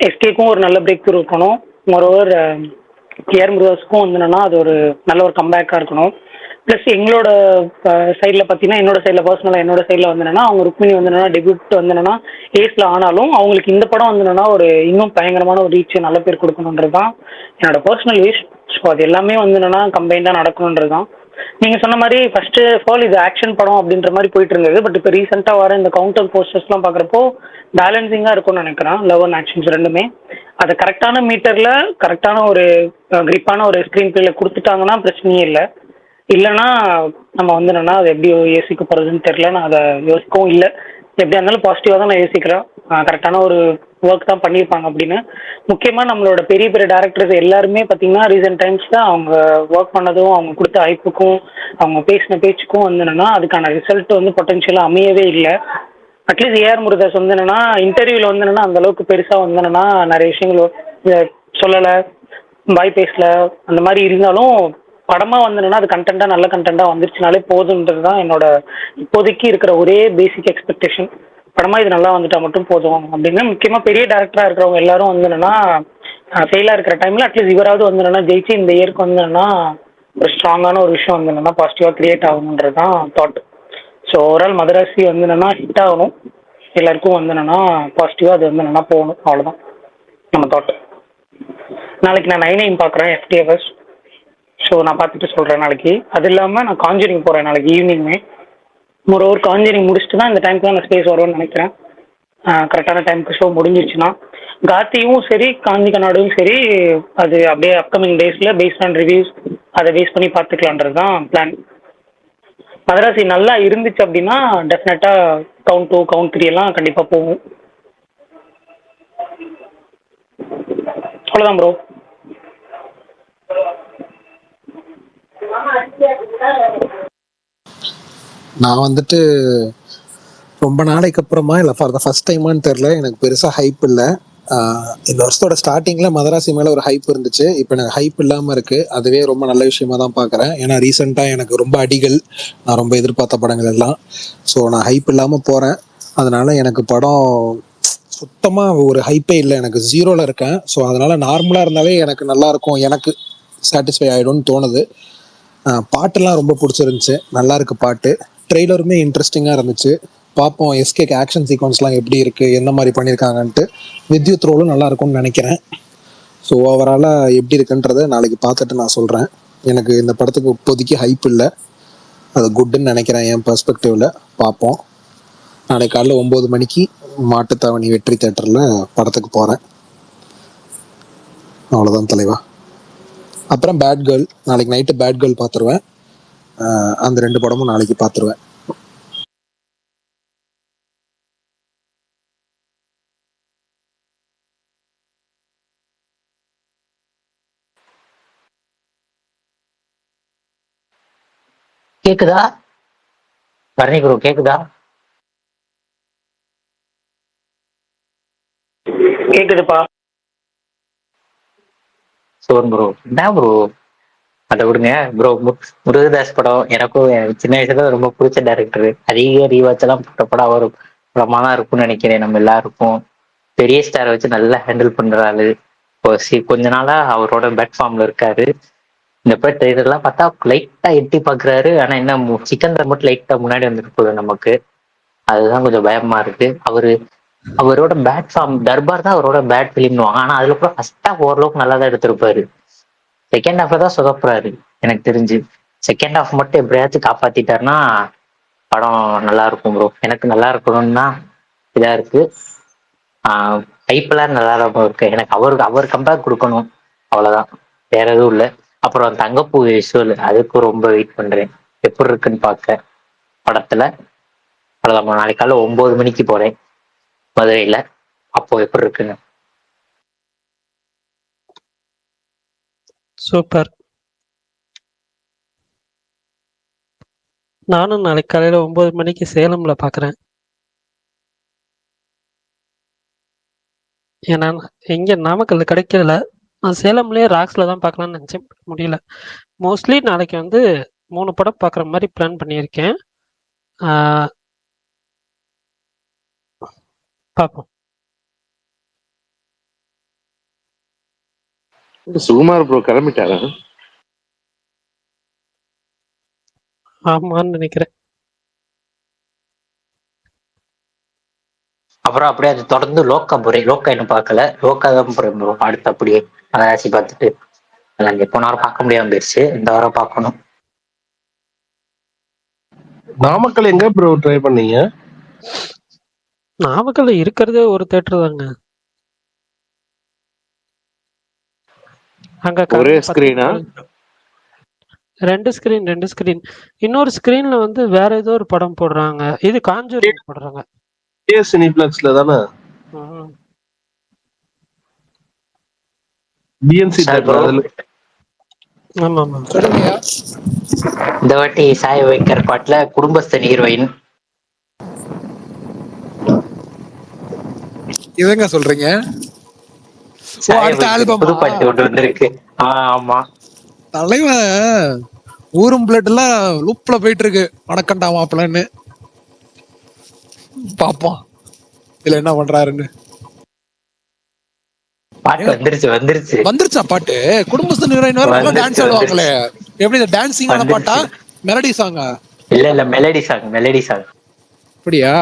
எஸ்கேக்கும் ஒரு நல்ல பிரேக் த்ரூ இருக்கணும். மொரோவர் ஏஆர் முருகதாஸுக்கும் வந்து என்னென்னா அது ஒரு நல்ல ஒரு கம்பேக்காக இருக்கணும். ப்ளஸ் எங்களோட சைடில் பார்த்தீங்கன்னா, என்னோட சைடில் பர்சனலாக என்னோட சைடில் வந்து என்னென்னா அவங்க ருக்மிணி வந்து என்னென்னா டெபியூட் வந்து என்னென்னா ஏஸில் ஆனாலும் அவங்களுக்கு இந்த படம் வந்து என்னென்னா ஒரு இன்னும் பயங்கரமான ஒரு ரீச் நல்ல பேர் கொடுக்கணுன்றது தான் என்னோட பர்சனல் விஷ். ஸோ அது எல்லாமே வந்து என்னென்னா கம்பைண்டாக நடக்கணுன்றது தான். நீங்கள் சொன்ன மாதிரி ஃபர்ஸ்ட் ஆஃப் ஆல் இது ஆக்ஷன் படம் அப்படின்ற மாதிரி போயிட்டு இருந்தது. பட் இப்போ ரீசெண்டாக வர இந்த கவுண்டர் போஸ்டர்ஸ்லாம் பார்க்குறப்போ பேலன்சிங்காக இருக்கும்னு நினைக்கிறேன், லவ் அண்ட் ஆக்ஷன்ஸ் ரெண்டுமே. அதை கரெக்டான மீட்டரில் கரெக்டான ஒரு கிரிப்பான ஒரு ஸ்க்ரீன் பிளேல கொடுத்துட்டாங்கன்னா பிரச்சனையே இல்லை. இல்லைன்னா நம்ம வந்து என்னென்னா அது எப்படி யோசிக்க போகிறதுன்னு தெரில. நான் அதை யோசிக்கவும் இல்லை. எப்படியா இருந்தாலும் பாசிட்டிவாக தான் நான் யோசிக்கிறேன். கரெக்டான ஒரு ஒர்க் தான் பண்ணியிருப்பாங்க அப்படின்னு. முக்கியமாக நம்மளோட பெரிய பெரிய டேரக்டர்ஸ் எல்லாருமே பார்த்தீங்கன்னா ரீசெண்ட் டைம்ஸில் அவங்க ஒர்க் பண்ணதும் அவங்க கொடுத்த ஹைப்புக்கும் அவங்க பேசின பேச்சுக்கும் வந்து என்னென்னா அதுக்கான ரிசல்ட் வந்து பொட்டன்ஷியலாக அமையவே இல்லை. அட்லீஸ்ட் ஏஆர் முருகதாஸ் வந்து என்னென்னா இன்டர்வியூவில் வந்து என்னென்னா அந்தளவுக்கு பெருசாக வந்து என்னென்னா நிறைய விஷயங்கள் சொல்லலை, வாய் பேசலை, அந்த மாதிரி இருந்தாலும் படமாக வந்து என்னென்னா அது கண்டென்ட்டாக நல்ல கண்டென்ட்டாக வந்துருச்சுனாலே போதுன்றது தான் என்னோட இப்போதைக்கு இருக்கிற ஒரே பேசிக் எக்ஸ்பெக்டேஷன். படமாக இது நல்லா வந்துட்டால் மட்டும் போதும் அப்படின்னு. முக்கியமாக பெரிய டேரக்டராக இருக்கிறவங்க எல்லாரும் வந்து என்னென்னா ஃபெயிலாக இருக்கிற டைமில் அட்லீஸ்ட் இவராவது வந்து என்னென்னா ஜெயிச்சு இந்த இயருக்கு வந்து என்னென்னா ஒரு ஸ்ட்ராங்கான ஒரு விஷயம் வந்து என்னென்னா பாசிட்டிவாக கிரியேட் ஆகணுன்றது தான் தாட். ஸோ ஓவரால் மதராசி வந்து என்னென்னா ஹிட் ஆகணும், எல்லாருக்கும் வந்து என்னென்னா பாசிட்டிவாக அது வந்து என்னென்னா போகணும், அவ்வளோதான் நம்ம தாட். நாளைக்கு நான் 9 பார்க்குறேன் FTFS. ஸோ நான் பார்த்துட்டு சொல்கிறேன் நாளைக்கு. அது இல்லாமல் நான் காஞ்சரிங் போகிறேன் நாளைக்கு ஈவினிங்குமே. ஒரு காஞ்சரிங் முடிச்சுட்டு தான் இந்த டைமுக்கு தான் நான் ஸ்பேஸ் வரும்னு நினைக்கிறேன். கரெக்டான டைமுக்கு ஷோ முடிஞ்சிருச்சுன்னா காத்தியும் சரி காந்தி கண்ணாடும் சரி அது அப்படியே அப்கமிங் டேஸில் பேஸ்ட் ஆன் ரிவ்யூஸ் அதை பேஸ் பண்ணி பார்த்துக்கலான்றது தான் பிளான். மதராசி நல்லா இருந்துச்சு அப்படின்னா டெஃபினட்டாக கவுண்ட் 2 கவுண்ட் 3 எல்லாம் கண்டிப்பாக போகும். அவ்வளோதான் ப்ரோ. நான் வந்துட்டு ரொம்ப நாளைக்கு அப்புறமா இல்லை ஃபார் த ஃபர்ஸ்ட் டைமான்னு தெரில, எனக்கு பெருசாக ஹைப் இல்லை. இந்த வருஷத்தோட ஸ்டார்டிங்கில் மதராசி மேலே ஒரு ஹைப் இருந்துச்சு. இப்போ எனக்கு ஹைப் இல்லாமல் இருக்குது. அதுவே ரொம்ப நல்ல விஷயமா தான் பார்க்குறேன். ஏன்னா ரீசெண்டாக எனக்கு ரொம்ப அடிகள், நான் ரொம்ப எதிர்பார்த்த படங்கள் எல்லாம். ஸோ நான் ஹைப் இல்லாமல் போகிறேன். அதனால் எனக்கு படம் சுத்தமாக ஒரு ஹைப்பே இல்லை, எனக்கு ஜீரோவில் இருக்கேன். ஸோ அதனால் நார்மலாக இருந்தாலே எனக்கு நல்லாயிருக்கும், எனக்கு சாட்டிஸ்ஃபை ஆகிடும்னு தோணுது. பாட்டெல்லாம் ரொம்ப பிடிச்சிருந்துச்சு, நல்லா இருக்குது பாட்டு. ட்ரெய்லருமே இன்ட்ரெஸ்டிங்காக இருந்துச்சு. பார்ப்போம் எஸ்கேக்கு ஆக்ஷன் சீக்வன்ஸ்லாம் எப்படி இருக்குது, எந்த மாதிரி பண்ணியிருக்காங்கன்ட்டு. வித்யுத் ரோலும் நல்லா இருக்கும்னு நினைக்கிறேன். ஸோ ஓவராலாக எப்படி இருக்குன்றதை நாளைக்கு பார்த்துட்டு நான் சொல்கிறேன். எனக்கு இந்த படத்துக்கு இப்போதைக்கு ஹைப் இல்லை, அது குட்டுன்னு நினைக்கிறேன் என் பெர்ஸ்பெக்டிவில். பார்ப்போம். நாளைக்கு காலைல 9 மணிக்கு மாட்டுத்தாவணி வெற்றி தேட்டரில் படத்துக்கு போகிறேன். அவ்வளோதான் தலைவா. அப்புறம் பேட் கேர்ள், நாளைக்கு நைட்டு பேட் கேர்ள் பார்த்துருவேன். அந்த 2 படமும் நாளைக்கு பார்த்துருவேன். கேக்குதா? பரணி ப்ரோ கேக்குதா? கேக்குதுப்பா. சோன் ப்ரோ என்ன ப்ரோ அதை விடுங்க ப்ரோ. முருகதாஸ் படம் எனக்கும் சின்ன வயசுல ரொம்ப பிடிச்ச டைரக்டர். அதிக ரீவாட்ச் எல்லாம் போட்ட படம் அவர் படமா தான் இருக்கும்னு நினைக்கிறேன். நம்ம எல்லாருக்கும் பெரிய ஸ்டாரை வச்சு நல்லா ஹேண்டில் பண்றாரு. இப்போ கொஞ்ச நாளா அவரோட பிளாட்ஃபார்ம்ல இருக்காரு. இந்த பேர் ட்ரெய்லர்லாம் பார்த்தா லைட்டா எட்டி பாக்குறாரு. ஆனா என்ன சிக்கந்தர் மட்டும் லைட்டா முன்னாடி வந்துட்டு போகுது நமக்கு. அதுதான் கொஞ்சம் பயமா இருக்கு. அவரோட பேட் ஃபார்ம் தர்பார் தான் அவரோட பேட் பிலிம்னுவாங்க. ஆனா அதுல கூட ஃபர்ஸ்ட் ஹாஃப் ஓரளவுக்கு நல்லா தான் எடுத்திருப்பாரு. செகண்ட் ஹாஃப்ல தான் சொதப்புறாரு எனக்கு தெரிஞ்சு. செகண்ட் ஹாஃப் மட்டும் எப்படியாச்சும் காப்பாத்திட்டாருன்னா படம் நல்லா இருக்கும் ப்ரோ. எனக்கு நல்லா இருக்கணும்னு தான் இதா இருக்கு. ஹைப்பெல்லாம் நல்லா இருக்கு. எனக்கு அவர் கம்பேக் கொடுக்கணும், அவ்வளவுதான். வேற எதுவும் இல்லை. அப்புறம் தங்கப்பூ விஷுவல் அதுக்கும் ரொம்ப வெயிட் பண்றேன். எப்படி இருக்குன்னு பார்க்க படத்துல. அவ்வளவுதான். நாளைக்கு காலைல 9 மணிக்கு போறேன் மதுரையில. அப்போ எப்படி இருக்குன்னு. சூப்பர். நானும் நாளைக்கு காலையில 9 மணிக்கு சேலம்ல பாக்குறேன். ஏன்னா எங்க நாமக்கல்ல கிடைக்கல. நான் சேலம்லயே ராக்ஸ்ல தான் பார்க்கலாம்னு நினைச்சேன், முடியல. மோஸ்ட்லி நாளைக்கு வந்து 3 படம் பார்க்குற மாதிரி பிளான் பண்ணியிருக்கேன். பார்ப்போம். சுகுமார் ப்ரோ கிளம்பிட்டாரா? ஆமான்னு நினைக்கிறேன். அப்புறம் அப்படியே அது தொடர்ந்து லோக்கா போறேன். லோக்கா இன்னும் பார்க்கல. லோக்கா தான் போறேன் ப்ரோ. அடுத்து அப்படியே மதராசி பார்த்துட்டு அங்கே போன வாரம் பார்க்க முடியாம போயிடுச்சு. இந்த வாரம் பார்க்கணும். நாமக்கல் எங்க ப்ரோ ட்ரை பண்ணீங்க? நாமக்கல்ல இருக்கிறதே ஒரு தேட்டர் தாங்க. அங்க ஒரே ஸ்கிரீனா? 2 ஸ்கிரீன். இன்னொரு ஸ்கிரீன்ல வந்து வேற ஏதோ ஒரு படம் போடுறாங்க. இது காஞ்சூரிங் போடுறாங்க. சினிப்ளெக்ஸ்ல தானே? PNC theatre. ஆமா ஆமா. இந்த வாட்டி சாய் வைக்கர் பாட்டுல குடும்பஸ்தன் ஹீரோயின். இதுங்க சொல்றீங்க? புது பாட்டு ஒன்று வந்திருக்கு. ஆமா தலைவன் ஊரும் பிளட் எல்லாம் லூப்ல போயிட்டு இருக்கு. வணக்கண்டா மாப்பிள்ளன்னு பாப்போம் இதுல என்ன பண்றாருன்னு. பாட்டு வந்துருச்சா பாட்டு? குடும்பஸ்தன் ஹீரோயின் வேற டான்ஸ் ஆடுவாங்களே, எப்படி இந்த டான்சிங்கான பாட்டா மெலடி சாங்கா? இல்ல மெலடி சாங். அப்படியா?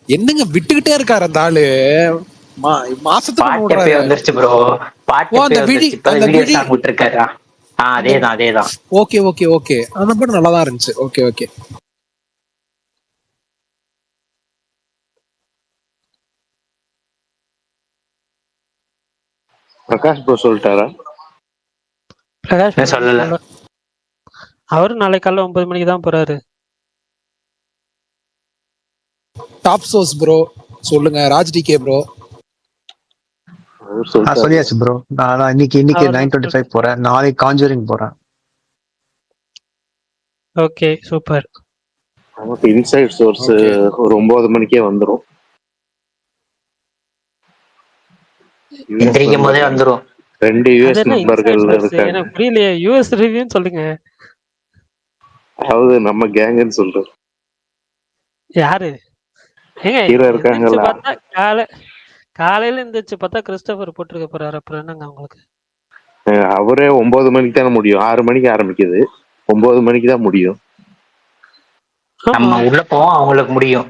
என்னங்க விட்டுக்கிட்டே இருக்காரு அந்த ஆளு. மாசத்துக்கு வந்துருச்சு ப்ரோ. பாட்டு வீடியோ சாங் விட்டுருக்காரு. அதேதான். ஓகே அந்த பாட்டு நல்லா தான் இருந்துச்சு. ஓகே. பிரகாஷ் ப்ரோ சொல்லிட்டாரா? பிரகாஷ் சொல்லல. அவரு நாளைக்கு காலைல 9 மணிக்கு தான் போறாரு. டாப் சோர்ஸ் ப்ரோ சொல்லுங்க. ராஜ் டிகே ப்ரோ சொல்லியாச்சு ப்ரோ. நான் இன்னைக்கு 9:25 போறேன். நாளைக்கு காஞ்சூரிங் போறேன். Okay super. நமக்கு இன்சைட் சோர்ஸ் ஒரு 9 மணிக்கே வந்துரும். எந்திரிக்கும் போதே வந்துரும். 2 யுஎஸ் நண்பர்கள் இருக்காங்க. எனக்கு புரியலையே. யுஎஸ் ரிவ்யூன்னு சொல்லுங்க. அதாவது நம்ம கேங்னு சொல்றோம். யாரு ஹீரோ இருக்காங்களா? காலையில எந்திரிச்சு பார்த்தா கிறிஸ்டோபர் போட்டுருக்க போறாரு. அப்புறம் என்னங்க உங்களுக்கு? அவரே 9 மணிக்கு தானே முடியும். 6 மணிக்கு ஆரம்பிக்குது. 9 மணிக்கு தான் முடியும். நம்ம உள்ள போவோம், அவங்களுக்கு முடியும்.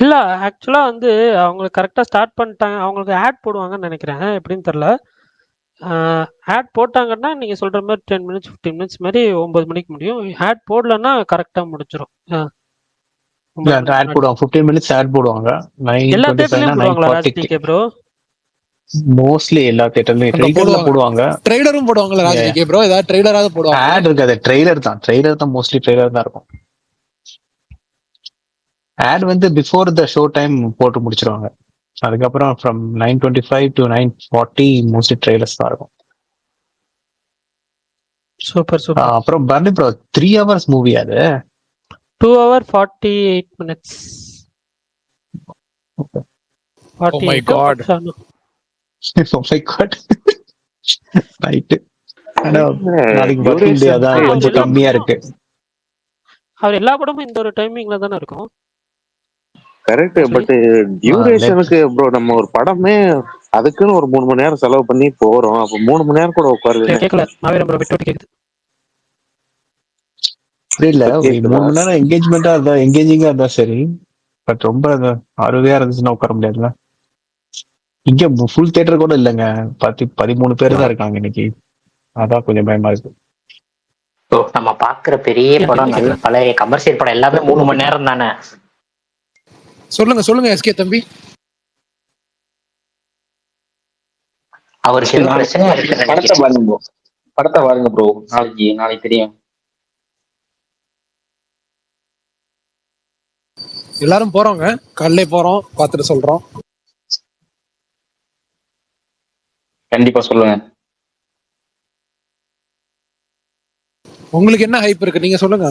இல்ல ஆக்சுவலா வந்து அவங்களுக்கு கரெக்டா ஸ்டார்ட் பண்ணிட்டாங்க. அவங்களுக்கு ஆட் போடுவாங்கன்னு நினைக்கிறேன். எப்படின்னு தெரியல. ஆட் போட்டாங்கன்னா நீங்க சொல்ற மாதிரி 10 மினிட்ஸ் 15 மினிட்ஸ் மாதிரி 9 மணிக்கு முடியும். ஆட் போடலன்னா கரெக்டா முடிச்சிடும். ஆட் போடுவாங்க. 15 மினிட்ஸ் ஆட் போடுவாங்க. எல்லா தேட்டர்லயும் போடுவாங்களா ராஜ்டிகே ப்ரோ? மோஸ்ட்லி எல்லா தேட்டர்லயும் ட்ரெய்லர்ல போடுவாங்க. ட்ரெய்லரும் போடுவாங்களா ராஜ்டிகே ப்ரோ? ஏதாவது ட்ரெய்லராவது போடுவாங்க. ஆட் இருக்காது. ட்ரெய்லர் தான் மோஸ்ட்லி ட்ரெய்லர் தான் இருக்கும். ஆட் வந்து பிஃபோர் த ஷோ டைம் போட்டு முடிச்சிருவாங்க. அதுக்கப்புறம் ஃப்ரம் 9:25 to 9:40 மோஸ்ட்லி ட்ரெய்லர்ஸ் தான் இருக்கும். Super super. அப்புறம் பர்னி ப்ரோ 3 hours மூவி அது. 2 hour 48 minutes. Oh my God. Right. ஆனா நாளைக்கு ஒர்க்கிங் டே அதான் கொஞ்சம் கம்மியா இருக்கு. அவர் எல்லா படமும் இந்த ஒரு டைமிங்ல தானே இருக்கும். கரெக்ட். பட் டியூரேஷனுக்கு ப்ரோ நம்ம ஒரு படமே அதுக்குன்னு ஒரு 3 மணி நேரம் செலவு பண்ணி போறோம். அப்ப 3 மணி நேரம் கூட உட்காருது. கேட்கல மாவீரன் ப்ரோ விட்டு கேக்குது. இல்ல 3 மணி நேரம் என்கேஜ்மெண்டா இருந்தா என்கேஜிங்கா இருந்தா சரி. பட் ரொம்ப அறுவையா இருந்துச்சுன்னா உட்கார முடியாதுல்ல. இங்க ஃபுல் தியேட்டர் கூட இல்லைங்க. 13 பேர் தான் இருக்காங்க இன்னைக்கு. அதான் கொஞ்சம் பயமா இருக்கு. நம்ம பாக்குற பெரிய படம் நல்ல பழைய கமர்ஷியல் படம் எல்லாமே 3 மணி நேரம் தானே. சொல்லுங்க எஸ்கே தம்பி. அவருக்கு எதுவும் பிரச்சனையா இருக்கு. படத்தை பாருங்க ப்ரோ. நாளைக்கு தெரியும். எல்லாரும் போறோங்க, காலையிலே போறோம், பார்த்துட்டு சொல்றோம். கண்டிப்பா சொல்லுங்க. உங்களுக்கு என்ன ஹைப் இருக்கு நீங்க சொல்லுங்க.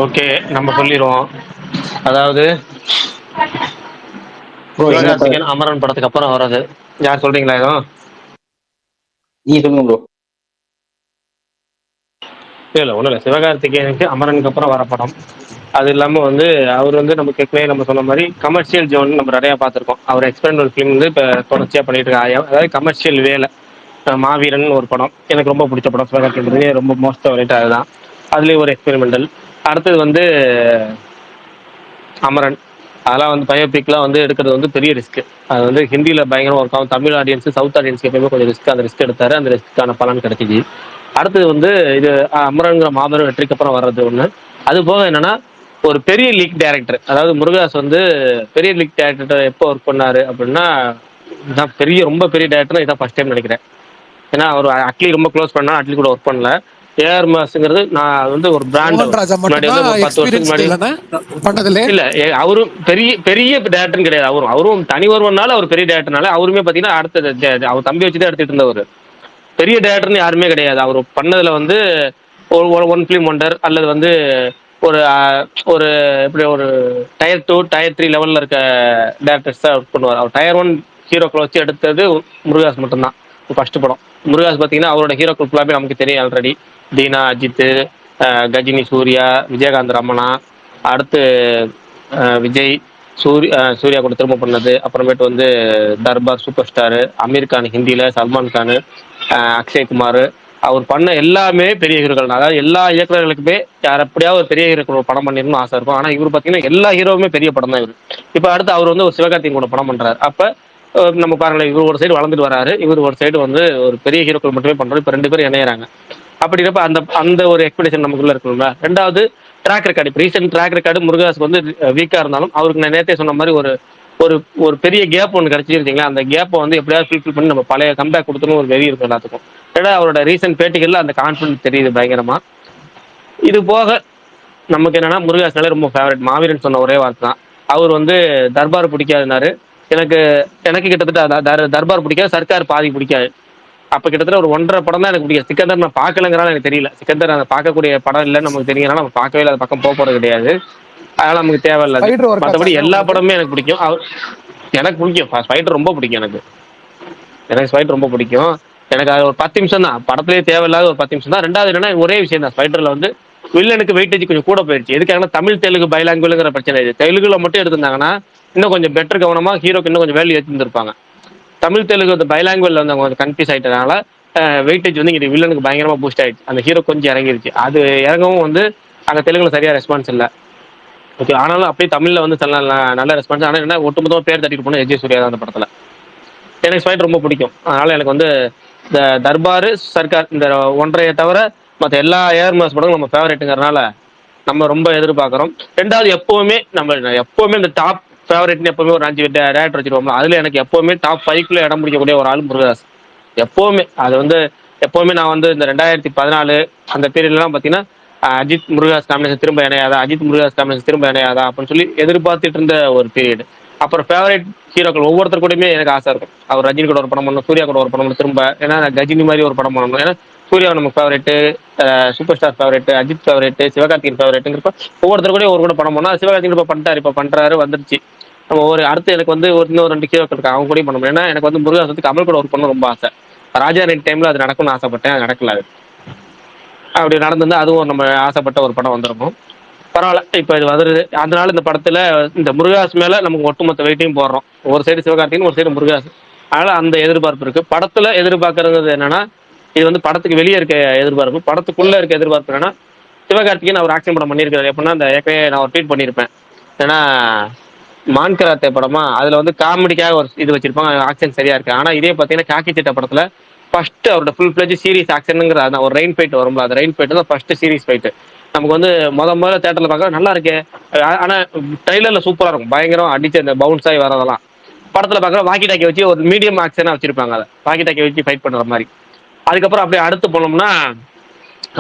ஓகே, நம்ம சொல்லிடுவோம். அதாவது ப்ரோ சிவகார்த்திகேயன் அமரன் படத்துக்கு அப்புறம் வர்றது. யார் சொல்றீங்களா? எதுவும் நீ சொல்லுங்க ப்ரோ. இல்ல ஒன்றும் இல்லை. சிவகார்த்திகேயனுக்கு அமரனுக்கு அப்புறம் வர படம். அது இல்லாமல் வந்து அவர் வந்து நமக்கு ஏற்கனவே நம்ம சொன்ன மாதிரி கமர்ஷியல் ஜோன் நம்ம நிறையா பார்த்துருக்கோம். அவர் எக்ஸ்பெரிமெண்டல் ஃபிலிம் வந்து இப்போ தொடர்ச்சியாக பண்ணிட்டு இருக்காங்க. அதாவது கமர்ஷியல் வேலை. மாவீரன் ஒரு படம் எனக்கு ரொம்ப பிடிச்ச படம். சிவகார்த்திகேயன் ரொம்ப மோஸ்ட் ஃபேவரட். அதுதான். அதுலேயும் ஒரு எக்ஸ்பெரிமெண்டல். அடுத்தது வந்து அமரன். அதெல்லாம் வந்து பயோபிக்லாம் வந்து எடுக்கிறது வந்து பெரிய ரிஸ்க். அது வந்து ஹிந்தியில் பயங்கரம் ஒர்க் ஆகும். தமிழ் ஆடியன்ஸு சவுத் ஆடியன்ஸ்க்கு எப்பவுமே கொஞ்சம் ரிஸ்க். அந்த ரிஸ்க் எடுத்தாரு. அந்த ரிஸ்க்கான பலன் கிடைச்சிச்சு. அடுத்தது வந்து இது அமரன்கிற மாபெரும் வெற்றிக்கு அப்புறம் வர்றது ஒன்று. அது போக என்னன்னா ஒரு பெரிய லீக் டைரக்டர், அதாவது முருகாஸ் வந்து பெரிய லீக் டைரக்டர் எப்போ ஒர்க் பண்ணாரு அப்படின்னா இதான் ரொம்ப பெரிய டைரக்டர். இதான் ஃபர்ஸ்ட் டைம் நினைக்கிறேன். ஏன்னா அவர் அட்லி ரொம்ப க்ளோஸ் பண்ணா அட்லி கூட ஒர்க் பண்ணல. ஏஆர் மாஸ்ங்கிறது நான் வந்து ஒரு பிராண்ட் முன்னாடி வந்து ஒரு 10 வருஷத்துக்கு முன்னாடி இல்ல. அவரும் பெரிய பெரிய டேரக்டர் கிடையாது. அவரும் தனி ஒருவனால அவர் பெரிய டேரக்டர்னால அவருமே பாத்தீங்கன்னா அடுத்த அவர் தம்பி வச்சுதான் எடுத்துட்டு இருந்தவர். பெரிய டேரக்டர்னு யாருமே கிடையாது. அவர் பண்ணதுல வந்து ஒன் ஃபிலிம் ஒண்டர் அல்லது வந்து ஒரு ஒரு எப்படி ஒரு டயர் 2 டயர் 3 லெவல்ல இருக்க டேரக்டர்ஸ் தான் ஒர்க் பண்ணுவார். அவர் டயர் 1 ஹீரோக்களை வச்சு எடுத்தது முருகாஸ் மட்டும்தான். ஃபர்ஸ்ட் படம் முருகாஸ் பார்த்தீங்கன்னா அவரோட ஹீரோக்கள் ஃபுல்லாமே நமக்கு தெரியும் ஆல்ரெடி. தீனா, அஜித், கஜினி, சூர்யா, விஜயகாந்த், ரமணா, அடுத்து விஜய், சூர்யா கூட திரும்ப பண்ணது. அப்புறமேட்டு வந்து தர்பார் சூப்பர் ஸ்டாரு, அமீர் கான் ஹிந்தியில், சல்மான் கான், அக்ஷய்குமார். அவர் பண்ண எல்லாமே பெரிய ஹீரோக்கள் தான். அதாவது எல்லா இயக்குநர்களுக்குமே யார் எப்படியாவது ஒரு பெரிய ஹீரோக்கள் ஒரு படம் பண்ணிடணும்னு ஆசை இருக்கும். ஆனால் இவர் பார்த்தீங்கன்னா எல்லா ஹீரோவுமே பெரிய படம் தான் இவர். இப்போ அடுத்து அவர் வந்து ஒரு சிவகார்த்திகேயன் கூட படம் பண்ணுறாரு. அப்போ நம்ம பாருங்களேன், இவர் ஒரு சைடு வளர்ந்துட்டு வராரு, இவர் ஒரு சைடு வந்து ஒரு பெரிய ஹீரோக்கள் மட்டுமே பண்றாரு. இப்போ 2 பேரும் இணையறாங்க. அப்படிங்கிறப்ப அந்த ஒரு எக்ஸ்பெக்டேஷன் நமக்குள்ள இருக்கணும்ல. ரெண்டாவது ட்ராக் ரெக்கார்டு. இப்போ ரீசெண்ட் ட்ராக் ரெக்கார்டு முருகாஸ்க்கு வந்து வீக்கா இருந்தாலும் அவருக்கு நான் நேரத்தே சொன்ன மாதிரி ஒரு ஒரு ஒரு பெரிய கேப் ஒன்று கிடைச்சிருந்தீங்களா, அந்த கேப்பை வந்து எப்படியாவது ஃபுல்ஃபில் பண்ணி நம்ம பழைய கம்பேக் கொடுத்தணும் ஒரு வெறி இருக்கும் எல்லாத்துக்கும். ஏன்னா அவரோட ரீசெண்ட் பேட்டிகள்ல அந்த கான்ஃபிடன்ஸ் தெரியுது பயங்கரமா. இது போக நமக்கு என்னன்னா முருகாஸ்னாலே ரொம்ப ஃபேவரட். மாவீரன் சொன்ன ஒரே வார்த்தை தான், அவர் வந்து தர்பார் பிடிக்காதுனாரு. எனக்கு கிட்டத்தட்ட தர்பார் பிடிக்காது, சர்க்கார் பாதி பிடிக்காது. அப்ப கிட்டத்தட்ட ஒரு 1.5 படம் தான் எனக்கு பிடிக்கும். சிக்கந்தர் நான் பார்க்கலங்கிறாலும் எனக்கு தெரியல. சிக்கந்தர் அந்த பார்க்கக்கூடிய படம் இல்லைன்னு நமக்கு தெரியும்னா நம்ம பார்க்கவே இல்லை, அது பக்கம் போறது கிடையாது. அதனால நமக்கு தேவையில்லை. மற்றபடி எல்லா படமுமே எனக்கு பிடிக்கும். எனக்கு பிடிக்கும் ஸ்பைடர் ரொம்ப பிடிக்கும். எனக்கு ஸ்பைடர் ரொம்ப பிடிக்கும். எனக்கு அது ஒரு 10 நிமிஷம் தான் படத்திலேயே, தேவையில்லாத ஒரு 10 நிமிஷம் தான். ரெண்டாவது என்னன்னா ஒரே விஷயம் தான், ஸ்பைடர்ல வந்து வில்லனுக்கு வெயிட்டேஜ் கொஞ்சம் கூட போயிடுச்சு. எதுக்காகனா தமிழ் தெலுங்கு பைலாங்குவேலுங்கிற பிரச்சனை. இது தெலுங்குல மட்டும் எடுத்திருந்தாங்கன்னா இன்னும் கொஞ்சம் பெட்டர் கவனமா ஹீரோக்கு இன்னும் கொஞ்சம் வேல்யூ ஏற்றிருப்பாங்க. தமிழ் தெலுங்கு பைலாங்குவேல் வந்து அவங்க கொஞ்சம் கன்ஃபியூஸ் ஆயிட்டதுனால வெயிட்டேஜ் வந்து இங்கே வில்லனுக்கு பயங்கரமா பூஸ்ட் ஆயிடுச்சு. அந்த ஹீரோ கொஞ்சம் இறங்கிருச்சு. அது இறங்கவும் வந்து அங்கே தெலுங்குல சரியா ரெஸ்பான்ஸ் இல்லை. ஓகே, ஆனாலும் அப்படியே தமிழ்ல வந்து நல்ல ரெஸ்பான்ஸ். ஆனால் என்ன ஒட்டுமொத்தமாக பேர் தட்டிட்டு போனோம் விஜய் சூர்யா தான் அந்த படத்துல. எனக்கு ஸ்பைடர் ரொம்ப பிடிக்கும். அதனால எனக்கு வந்து இந்த தர்பார், சர்க்கார் இந்த 1.5 தவிர மற்ற எல்லா ஏஆர் மாஸ் படங்களும் நம்ம ஃபேவரேட்டுங்கிறனால நம்ம ரொம்ப எதிர்பார்க்குறோம். ரெண்டாவது எப்பவுமே இந்த டாப் ஃபேவரட்னு எப்பவுமே ஒரு 5 டேரக்டர் வச்சிருவோம்ல, அதுல எனக்கு எப்பவுமே டாப் 5க்குள்ள இடம் பிடிக்கக்கூடிய ஒரு ஆள் முருகதாஸ். எப்பவுமே அது வந்து எப்பவுமே நான் வந்து இந்த 2014 அந்த பீரியட்லாம் பார்த்தீங்கன்னா அஜித் முருகாஸ் காம்பினேஷன் திரும்ப இணையாதா, அஜித் முருகாஸ் காம்பினேஷன் திரும்ப இணையாதா அப்படின்னு சொல்லி எதிர்பார்த்துட்டு இருந்த ஒரு பீரியட். அப்புறம் ஃபேவரட் ஹீரோக்கள் ஒவ்வொருத்தர் கூடயுமே எனக்கு ஆசை இருக்கும். அவர் ரஜினி கூட ஒரு படம் பண்ணணும், சூர்யா கூட ஒரு படம் பண்ணணும் திரும்ப, ஏன்னா கஜினி மாதிரி ஒரு படம் பண்ணணும். ஏன்னா சூர்யா நமக்கு favourite, super star favourite, Ajith favourite, Sivakarthikeyan ஃபேவரேட்டுங்கிறப்ப ஒவ்வொருத்தர் கூட ஒரு கூட படம் பண்ணா சிவகார்த்திகேயன் இப்போ பண்றாரு வந்துருச்சு. நம்ம ஒரு அடுத்து எனக்கு வந்து இன்னும் 2 ஹீரோக்கள் இருக்காங்க, அவங்க கூட பண்ண முடியும். ஏன்னா எனக்கு வந்து முருகாசத்துக்கு கமல் கூட ஒர்க் பண்ண ரொம்ப ஆசை. ராஜா ரெண்டு டைம்ல அது நடக்கும்னு ஆசைப்பட்டேன், அது நடக்கல. அது அப்படி நடந்திருந்தா அதுவும் நம்ம ஆசைப்பட்ட ஒரு படம் வந்திருக்கும். பரவாயில்ல, இப்போ இது வருது. அதனால இந்த படத்துல இந்த முருகாஸ் மேல நமக்கு ஒட்டுமொத்த வெயிட்டையும் போடுறோம். ஒரு சைடு சிவகார்த்திகேயன், ஒரு சைடு முருகாஸ். அதனால அந்த எதிர்பார்ப்பு இருக்கு. படத்துல எதிர்பார்க்கறது என்னன்னா, இது வந்து படத்துக்கு வெளியே இருக்க எதிர்பார்ப்பு. படத்துக்குள்ள இருக்க எதிர்பார்ப்பு என்னன்னா, சிவகார்த்திகேயன் அவர் ஆக்ஷன் படம் பண்ணியிருக்காரு. எப்படின்னா, அந்த ஏற்கனவே நான் ஒரு ட்வீட் பண்ணியிருப்பேன். ஏன்னா மான்கராத்தே படமா, அதுல வந்து காமெடிக்காக ஒரு இது வச்சிருப்பாங்க, ஆக்ஷன் சரியா இருக்கு. ஆனா இதே பாத்தீங்கன்னா காக்கி சட்டை படத்துல ஃபர்ஸ்ட் அவரோட ஃபுல் பிளேஜ் சீரிஸ் ஆக்ஷனுங்கிற ஒரு ரெயின் ஃபைட் வரும்ல, அது ரெயின் ஃபைட் தான் ஃபர்ஸ்ட் சீரிஸ் ஃபைட். நமக்கு வந்து முதல்ல தேட்டர்ல பார்க்க நல்லா இருக்கு. ஆனா ட்ரைலர்ல சூப்பரா இருக்கும், பயங்கரம் அடிச்சு அந்த பவுன்ஸ் ஆகி வரதெல்லாம். படத்துல பார்க்குற வாக்கி டாக்கி வச்சு ஒரு மீடியம் ஆக்ஷனா வச்சிருப்பாங்க, அதை வாக்கி டாக்கி வச்சு ஃபைட் பண்ற மாதிரி. அதுக்கப்புறம் அப்படியே அடுத்து போனோம்னா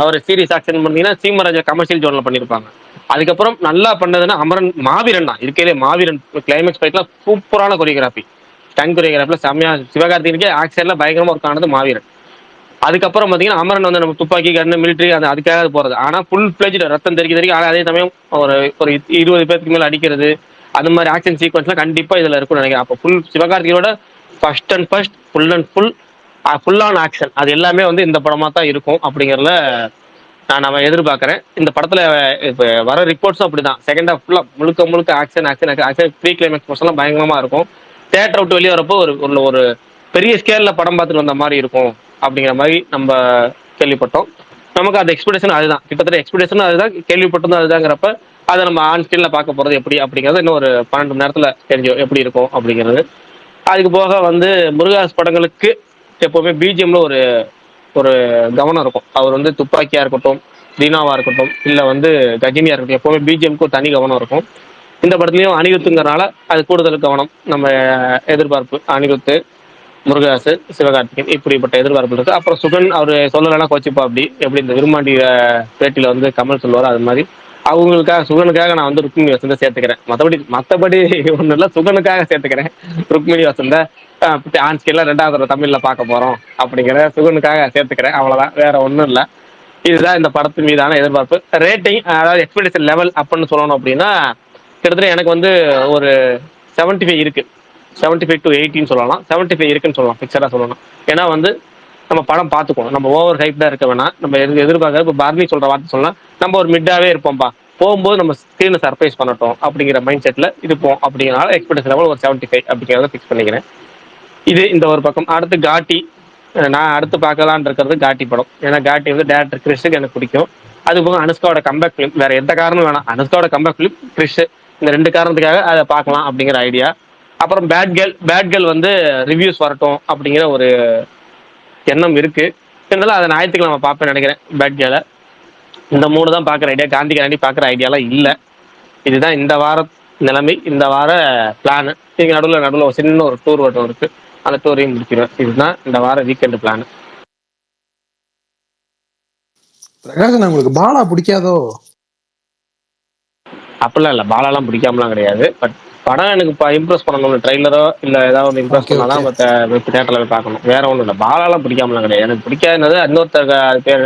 அவர் சீரிஸ் ஆக்ஷன் பண்ணீங்கன்னா சீமராஜா கமர்ஷியல் ஜோன்ல பண்ணியிருப்பாங்க. அதுக்கப்புறம் நல்லா பண்ணதுன்னா அமரன் மாவீரன் தான் இருக்கிறதே. மாவீரன் கிளைமேக்ஸ் ஃபைட்லாம் சூப்பரான கொரியோகிராஃபி, ஸ்டன் கொரியோகிராஃபில செம்மையா. சிவகார்த்திகேயனுக்கே ஆக்ஷன்ல பயங்கரமா ஒர்க் ஆனது மாவீரன். அதுக்கப்புறம் பாத்தீங்கன்னா அமரன் வந்து நம்ம துப்பாக்கி கண்ணு மிலிட்டரி அதுக்காக போறது. ஆனா ஃபுல் பிளேஜ் ரத்தம் தெறிக்க அதே சமயம் ஒரு ஒரு 20 பேருக்கு மேல அடிக்கிறது, அந்த மாதிரி ஆக்ஷன் சீக்வன்ஸ்லாம் கண்டிப்பா இதுல இருக்கும்னு நினைக்கிறேன். அப்போ ஃபுல் சிவகார்த்திகேயனோட full and full on action அது எல்லாமே வந்து இந்த படமா தான் இருக்கும் அப்படிங்கறதுல நான் எதிர்பார்க்கறேன். இந்த படத்துல இப்ப வர ரிப்போர்ட்ஸும் அப்படிதான். செகண்ட் ஹாஃப் ஃபுல்லா முழுக்க ஆக்ஷன் ப்ரீ கிளைமேக்ஸ் எல்லாம் பயங்கரமா இருக்கும். தியேட்டர் விட்டு வெளியே வரப்போ ஒரு பெரிய ஸ்கேல்ல படம் பார்த்துட்டு வந்த மாதிரி இருக்கும் அப்படிங்கிற மாதிரி நம்ம கேள்விப்பட்டோம். நமக்கு அந்த எக்ஸ்பெக்டேஷன் அதுதான், கிட்டத்தட்ட எக்ஸ்பெக்டேஷன் அதுதான், கேள்விப்பட்டதும் அதுதாங்கிறப்ப அதை நம்ம ஆன் ஸ்கிரீன்ல பார்க்க போறது எப்படி அப்படிங்கறது இன்னும் ஒரு 12 மணி நேரத்துல தெரிஞ்சு எப்படி இருக்கும் அப்படிங்கிறது. அதுக்கு போக வந்து முருகாஸ் படங்களுக்கு எப்பவுமே பிஜிஎம்ல ஒரு ஒரு கவனம் இருக்கும். அவர் வந்து துப்பாக்கியா இருக்கட்டும், தீனாவா இருக்கட்டும், இல்ல வந்து கஜினியா இருக்கட்டும், எப்பவுமே பிஜிஎம்க்கு ஒரு தனி கவனம் இருக்கும். இந்த படத்துலயும் அனிருத்துங்கிறனால அது கூடுதல் கவனம் நம்ம எதிர்பார்ப்பு. அனிருத்து, முருகாசு, சிவகார்த்திகேயன் இப்படிப்பட்ட எதிர்பார்ப்பு இருக்கு. அப்புறம் சுகன் அவர் சொல்லலைன்னா கோச்சிப்பா, அப்படி எப்படி இந்த விரும்மாண்டி பேட்டியில வந்து கமல் சொல்லுவார், அது மாதிரி அவங்களுக்காக சுகனுக்காக நான் வந்து ருக்மிணி வசந்த சேர்த்துக்கிறேன். மற்றபடி ஒன்றும் இல்லை, சுகனுக்காக சேர்த்துக்கிறேன் ருக்மிணி வசந்த. ஆன் ஸ்கேல்ல 2வது தமிழ்ல பார்க்க போறோம் அப்படிங்கிற சுகனுக்காக சேர்த்துக்கிறேன், அவ்வளவுதான், வேற ஒன்றும் இல்லை. இதுதான் இந்த படத்து மீதான எதிர்பார்ப்பு. ரேட்டிங் அதாவது எக்ஸ்பெக்டேஷன் லெவல் அப்படின்னு சொல்லணும் அப்படின்னா கிட்டத்தட்ட எனக்கு வந்து ஒரு 75 இருக்கு. 75 to 80 சொல்லலாம், 75 இருக்குன்னு சொல்லலாம், பிக்சரா சொல்லணும். ஏன்னா வந்து நம்ம படம் பார்த்துக்கோம், நம்ம ஓவர் ஹைப்டா இருக்க வேணாம். நம்ம எதிர்பார்க்க இப்போ பர்னி சொல்ற வார்த்தை சொல்லலாம், நம்ம ஒரு மிட்டாவே இருப்போம்பா, போகும்போது நம்ம ஸ்கிரீனை சர்ப்ரைஸ் பண்ணட்டும் அப்படிங்கிற மைண்ட் செட்ல இருப்போம். அப்படிங்கிறனால எக்ஸ்பெக்டேஷன் லெவல் ஒரு 75 அப்படிங்கிறத ஃபிக்ஸ் பண்ணிக்கிறேன். இது இந்த ஒரு பக்கம். அடுத்து காட்டி, நான் அடுத்து பார்க்கலான் இருக்கிறது காட்டி படம். ஏன்னா காட்டி வந்து டேரக்டர் கிறிஷுக்கு எனக்கு பிடிக்கும். அது போக அனுஷ்காவோட கம்பேக் ஃபிலிம், வேற எந்த காரணம் வேணாம், அனுஷ்காவோட கம்பேக் ஃபிலிம் கிறிஷ், இந்த 2 காரணத்துக்காக அதை பார்க்கலாம் அப்படிங்கிற ஐடியா. அப்புறம் பேட் கேர்ள் வந்து ரிவ்யூஸ் வரட்டும் அப்படிங்கிற ஒரு எண்ணம் இருக்கு. இருந்தாலும் அதை ஞாயிற்றுக்கிழமை பார்ப்பேன் நினைக்கிறேன் பேட் கேர்ளை. இந்த 3 தான் பார்க்குற ஐடியா, காந்தி கரண்டி பார்க்குற ஐடியாலாம் இல்லை. இதுதான் இந்த வார நிலைமை, இந்த வார பிளான். நீங்க நடுவில் ஒரு சின்ன ஒரு டூர் வட்டம் இருக்கு, அந்த டூரையும் முடிச்சிருவேன். இதுதான் இந்த வார வீக்கெண்டு பிளான். பிரகாஷ், உங்களுக்கு பாலா பிடிக்காதோ? அப்படிலாம் இல்லை, பாலாலாம் பிடிக்காமலாம் கிடையாது. பட் படம் எனக்கு இப்போ இம்ப்ரெஸ் பண்ணணும், ட்ரெய்லரோ இல்லை ஏதாவது ஒன்று இம்ப்ரெஸ் பண்ணாதான் தேட்டரில் போய் பார்க்கணும். வேற ஒன்றும் இல்லை, பாலாலாம் பிடிக்காமலாம் கிடையாது. எனக்கு பிடிக்காதுனது இன்னொருத்தர் பேர்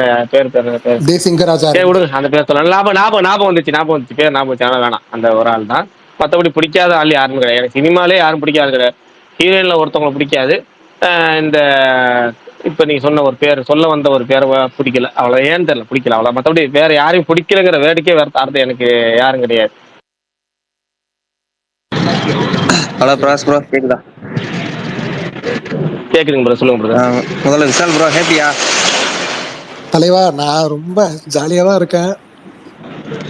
விடுங்க, அந்த பேர் சொல்ல ஞாபகம் வந்துச்சு பேர் ஞாபகம் வச்சு. ஆனால் வேணாம், அந்த ஒரு ஆள் தான். மற்றபடி பிடிக்காத ஆள் யாருன்னு கிடையாது. எனக்கு சினிமாலே யாரும் பிடிக்காது கிடையாது. ஹீரோயின்ல ஒருத்தவங்களை பிடிக்காது. இந்த இப்போ நீங்க சொன்ன ஒரு பேர் சொல்ல வந்த ஒரு பேரை பிடிக்கல, அவ்வளோ ஏன்னு தெரியல, பிடிக்கல அவ்வளோ. மற்றபடி வேற யாரையும் பிடிக்கலங்கிற வேடிக்கை வேற அர்த்தம் எனக்கு யாரும் கிடையாது. ஹலோ பிரகாஷ் ப்ரோ, கேக்குதா? கேக்குதுங்க ப்ரோ, சொல்லுங்க ப்ரோ. முதல்ல விஷால் ப்ரோ, ஹேப்பியா? தலைவா, நான் ரொம்ப ஜாலியா தான் இருக்கேன்.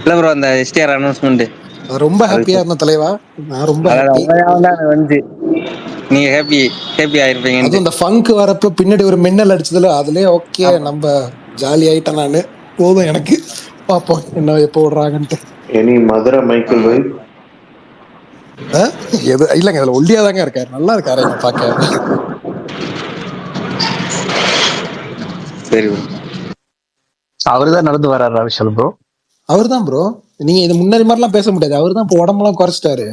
இல்ல ப்ரோ, அந்த எஸ்டிஆர் அனௌன்ஸ்மெண்ட் ரொம்ப ஹாப்பியா இருந்தேன் தலைவா. நான் ரொம்ப வந்து நீங்க ஹேப்பியா இருப்பீங்க. அது இந்த ஃபங்க் வரப்ப பின்னாடி ஒரு மின்னல் அடிச்சதுல அதுலயே ஓகே, நம்ம ஜாலி ஆயிட்டேன். நானு போதும் எனக்கு, பாப்போம் என்ன எப்போ விடுறாங்கன்ட்டு. எனி மதுரை மைக்கேல் வை எது இல்லைங்க, அதுல ஒல்லியா தாங்க இருக்காரு, நல்லா இருக்காரு இங்க பாக்க. சரி, அவருதான் நடந்து வர்றாரு விஷால் ப்ரோ. அவர் தான் ப்ரோ, நீங்க இது முன்னாடி மாதிரிலாம் பேச முடியாது. அவர் தான் இப்போ உடம்பெல்லாம் குறைச்சிட்டாரு.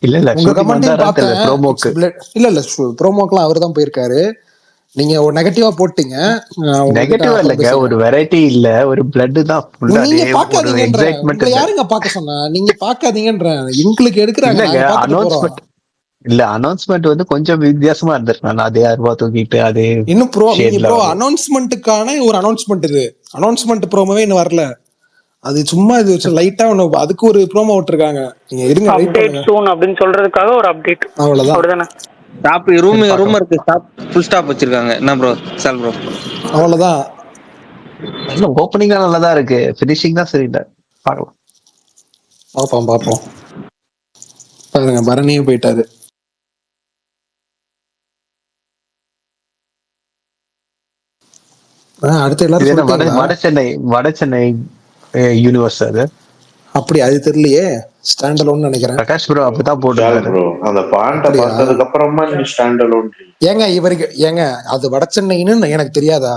இல்ல உங்க கமெண்டையும் பார்த்தேன். இல்ல ப்ரோமோக்கெல்லாம் அவர் தான் போயிருக்காரு. நீங்க ஒரு நெகட்டிவா போட்டீங்க. உங்ககிட்ட நெகட்டிவா அப்புறம் இல்லைங்க, பேசிக்கலாம். ஒரு வெரைட்டி இல்ல, ஒரு பிளட் தான் ஃபுல்லா. நீங்க ஒரு பாக்காதீங்கன்ற, எக்ஸைட்மெண்ட் உங்களை இல்ல. யாருங்க பாக்க சொன்னா? நீங்க பாக்காதீங்கன்ற, எங்களுக்கு எடுக்கிறாங்க, இல்லங்க, நாங்க பாத்துட்டு போறோம். அனௌன்ஸ்மெண்ட் இல்ல, அனௌன்ஸ்மெண்ட் வந்து கொஞ்சம் வித்தியாசமா இருந்திருக்கும். அதே 6 ரூபா தூக்கிட்டு அதே இன்னும் ப்ரோ, நீங்க ஷேட்ல ப்ரோ வரும். அனௌன்ஸ்மெண்ட்டுக்கான ஒரு அனௌன்ஸ்மெண்ட், இது அனௌன்ஸ்மெண்ட் ப்ரோமோவே இன்னும் வரல. அது சும்மா இது லைட்டா ஒண்ணு, அதுக்கு ஒரு ப்ரோமோ விட்டுருக்காங்க. நீங்க இருங்க, வெயிட் அப்டேட் பண்ணுங்க, சூன் அப்படின்னு சொல்றதுக்காக ஒரு அப்டேட், அவ்வளவுதான். அப்படிதானே? ஸ்டாப் ரூம் சரி, ரூம் பார்க்கலாம். இருக்கு, ஸ்டாப் ஃபுல் ஸ்டாப் வச்சிருக்காங்க. என்ன ப்ரோ சால் ப்ரோ? அவ்வளவுதான். ஓப்பனிங்கா நல்லதா இருக்கு, பினிஷிங் தான் சரியில்லை. பார்க்கலாம். பாப்போம் பாப்போம். பாருங்க, பரணியும் போயிட்டாரு. அடுத்து இது எல்லாரும் என்ன சொல்லிட்டீங்களா? வட சென்னை யூனிவர்ஸ் அது. அப்படி அது தெரியலையே, ஸ்டாண்ட் அலோன்னு நினைக்கிறேன். பிரகாஷ் ப்ரோ அப்படிதான் விஷால் போட்டிருந்தாரு. ப்ரோ அந்த பாண்ட அப்படியா? பார்த்ததுக்கு அப்புறமா நீங்க ஸ்டாண்ட் அலோன். ஏங்க இவருக்கு, ஏங்க அது வடச்சென்னைன்னு எனக்கு தெரியாதா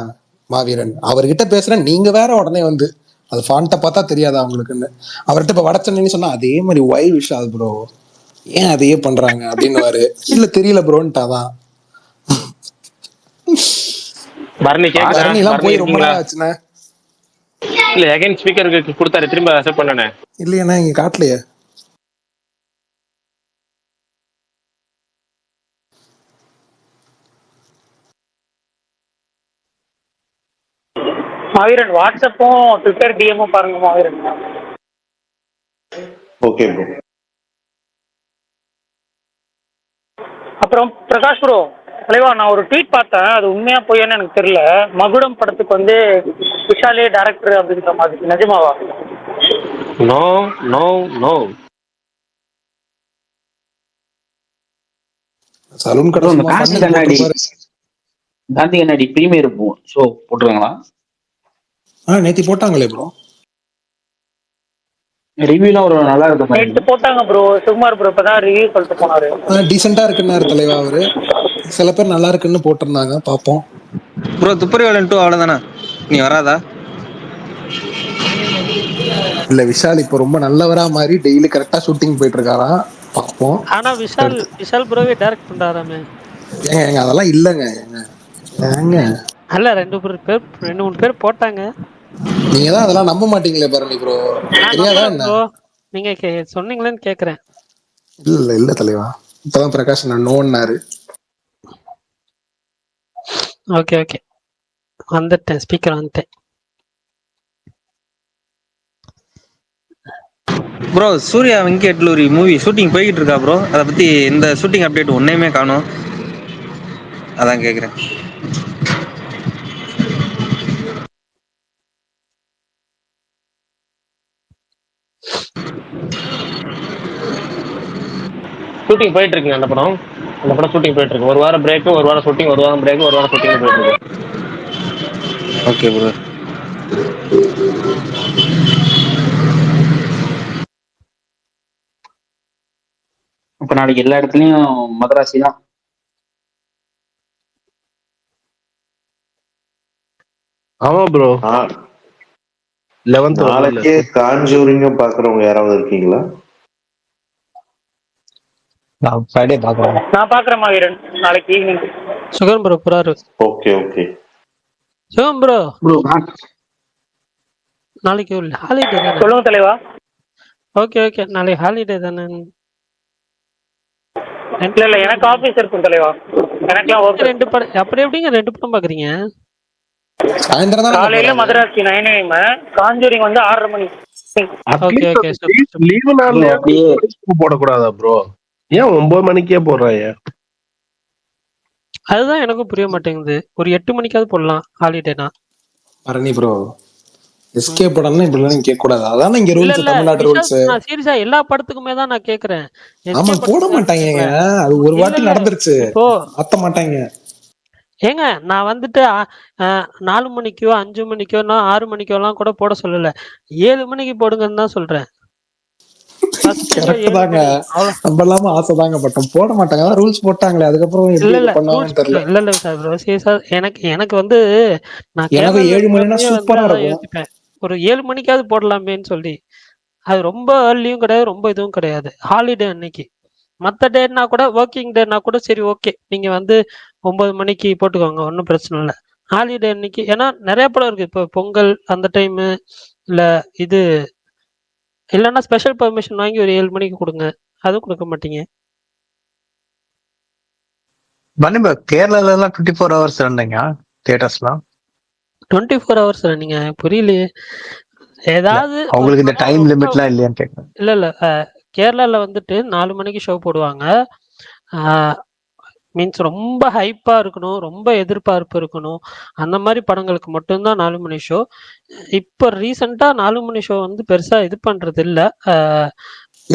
மாவீரன்? அவர்கிட்ட பேசுறேன், நீங்க வேற உடனே வந்து அது ஃபாண்ட்டை பார்த்தா தெரியாதா அவங்களுக்குன்னு. அவர்கிட்ட இப்ப வடச்சென்னைன்னு சொன்னா அதே மாதிரி ஒய் விஷால் ப்ரோ ஏன் அதையே பண்றாங்க அப்படின்னு. இல்ல தெரியல ப்ரோன்ட்டாதான். பரணி கேக்குதா? பரணி எல்லாம் பரணி போய் ரொம்ப இருக்கீங்களா? நாள் ஆச்சுண்ணே. இல்ல அகைன் ஸ்பீக்கருக்கு கொடுத்தாரு, திரும்ப அக்செப்ட் பண்ணனே. இல்லையாண்ணா, இங்க காட்டலையே. மாவீரன் வாட்ஸ்அப்பும் ட்விட்டர் டிஎம்மும் பாருங்க மாவீரன். Okay bro. அப்புறம் பிரகாஷ் ப்ரோ, தலைவா நான் ஒரு ட்வீட் பார்த்தேன், அது உண்மையா பொய்யான்னு எனக்கு தெரியல. மகுடம் படத்துக்கு வந்து விஷாலே டைரக்டர் அப்படின்ற மாதிரி, நிஜமாவா? No no no. சலூன் கடை ப்ரோ இந்த சும்மா காந்தி பண்ணுக்கு கண்ணாடி போட்டிருப்பாரு. காந்தி கண்ணாடி பிரீமியர் ஷோ போட்டுருங்களா? நேத்தி போட்டாங்களே ப்ரோ. ரிவ்யூலாம் ஒரு நல்லா இருக்க மாதிரி நேற்று போட்டாங்க ப்ரோ, சுகுமார் ப்ரோ இப்பதான் ரிவ்யூ சொல்லிட்டு போனாரு. டீசெண்டா இருக்குன்னாரு தலைவா அவரு. சில பேர் நல்லா இருக்குன்னு போட்டிருந்தாங்க, பாப்போம். ப்ரோ. துப்பறிவாளன் 2 அவ்வளவுதானே, நீ வராதா? இல்ல, விஷால் இப்ப ரொம்ப நல்லவரா மாதிரி டெய்லி கரெக்டா ஷூட்டிங் போயிட்டு இருக்காராம், பாப்போம். ஆனா விஷால் ப்ரோவே டைரக்ட் பண்றாராமே. ஏங்க அதெல்லாம் இல்லங்க. ஏங்க அல்ல, 2 3 பேர் போட்டாங்க. நீங்க தான் அதெல்லாம் நம்ப மாட்டீங்களே பரணி ப்ரோ, நான் தெரியாதா நம்புறேன் என்ன? ப்ரோ, நீங்க சொன்னீங்களேன்னு கேக்குறேன். இல்ல இல்ல தலைவா, இப்பதான் பிரகாஷ் நான் நோன்னாரு. ஓகே ஓகே, வந்துட்டேன், ஸ்பீக்கர் வந்துட்டேன். ப்ரோ சூர்யா வெங்கட்லூரி மூவி ஷூட்டிங் போய்கிட்டு இருக்கா ப்ரோ? அதை பத்தி இந்த ஷூட்டிங் அப்டேட் ஒன்னையுமே காணும், அதான் கேக்குறேன். ஷூட்டிங் போயிட்டு இருக்குங்க அந்த படம் ஷூட்டிங் போயிட்டு இருக்கு. ஒரு வாரம் பிரேக், ஒரு வாரம் ஷூட்டிங், ஒரு வாரம் பிரேக், ஒரு வாரம் ஷூட்டிங் போயிட்டு இருக்கு. Okay bro. இப்ப நாளைக்கு எல்லா இடத்துலயும் மதராசி தான். ஆமா ப்ரோ, 11th நாளைக்கே காஞ்சூரிங்கும் பாக்குறவங்க யாராவது இருக்கீங்களா? நான் ஃப்ரைடே பாக்குறேன். நான் பாக்குறேன் மாவீரன், நாளைக்கு ஈவினிங். சுகம் ப்ரோ புறாரு. Okay okay. சுகம் ப்ரோ, ப்ரோ நாளைக்கு ஹாலிடே தானே? சொல்லுங்க தலைவா. ஓகே ஓகே, நாளைக்கு ஹாலிடே தானே? இல்ல இல்ல, எனக்கு ஆபீஸ் இருக்கும் தலைவா, எனக்குலாம் ஒர்க். 2 படம் அப்படி எப்படிங்க 2 படம் பாக்குறீங்க? சாயந்தரம் தான் காலையில மதராசி 9 AM, காஞ்சூரிங் வந்து 6:30 மணி. ஓகே ஓகே, லீவு நாள்ல போடக்கூடாதா ப்ரோ? ஏன் 9 மணிக்கே போடுறாங்க? அதுதான் எனக்கும் புரிய மாட்டேங்குது. ஒரு 8 மணிக்காவது போடலாம் ஹாலிடேனா. பரணி ப்ரோ, எஸ்கே படம்னா இப்படி எல்லாம் கேட்க கூடாது, அதானே இங்க இல்ல ரூல்ஸ், இல்ல தமிழ்நாடு ரூல்ஸ். நான் சீரியஸா எல்லா படத்துக்குமே தான் நான் கேக்குறேன். ஆமா, போட மாட்டாங்க, அது ஒரு இல்ல வாட்டி இல்ல, நடந்துருச்சு, இப்போ மாத்த மாட்டாங்க. ஏங்க நான் வந்துட்டு 4 மணிக்கோ 5 மணிக்கோ 6 மணிக்கோலாம் கூட போட சொல்லல. 7 மணிக்கு போடுங்கன்னு தான் சொல்றேன். கரெக்ட் தாங்க, நம்ம இல்லாம ஆசைதாங்க பட்டம், போட மாட்டாங்க, அதான் ரூல்ஸ் போட்டாங்களே, அதுக்கப்புறம் இல்ல எப்படி இல்ல பண்ணுவாங்கன்னு தெரியல. இல்ல இல்ல சார் ப்ரோ, சீரியஸா எனக்கு வந்து நான் எனக்கு கேரளால 7 மணினா இருக்கிறப்பயே வந்து சூப்பரா அதான் இருக்கும். யோசிப்பேன், ஒரு 7 மணிக்காவது போடலாமேன்னு சொல்லி. அது ரொம்ப ஏர்லியும் கிடையாது, ரொம்ப இதுவும் கிடையாது, ஹாலிடே அன்னைக்கு. மற்ற டேனா கூட ஒர்க்கிங் டேனா கூட சரி ஓகே, நீங்கள் வந்து 9 மணிக்கு போட்டுக்கோங்க, ஒன்றும் பிரச்சனை இல்லை. ஹாலிடே அன்னைக்கு ஏன்னா நிறைய படம் இருக்குது. இப்போ பொங்கல் அந்த டைமு இல்லை இது இல்லைன்னா ஸ்பெஷல் பர்மிஷன் வாங்கி ஒரு 7 மணிக்கு கொடுங்க, அதுவும் கொடுக்க மாட்டீங்க. மணிபா கேரளால எல்லாம் 24 ஹவர்ஸ் ரன்னிங்க தியேட்டர்ஸ்லாம். 24 ஹவர்ஸ் நீங்கள் புரியலையே. ஏதாவது ஒரு அவங்களுக்கு இந்த படம் டைம் ரொம்ப லிமிட்லாம் இல்லையான்னு கேட்குறேன். இல்லை கேரளாவில் வந்துட்டு 4 மணிக்கு ஷோ போடுவாங்க. மீன்ஸ் ரொம்ப ஹைப்பாக இருக்கணும், ரொம்ப எதிர்பார்ப்பு இருக்கணும், அந்த மாதிரி படங்களுக்கு மட்டும்தான் 4 மணி ஷோ. இப்போ ரீசெண்டாக 4 மணி ஷோ வந்து பெருசாக இது பண்ணுறது இல்லை.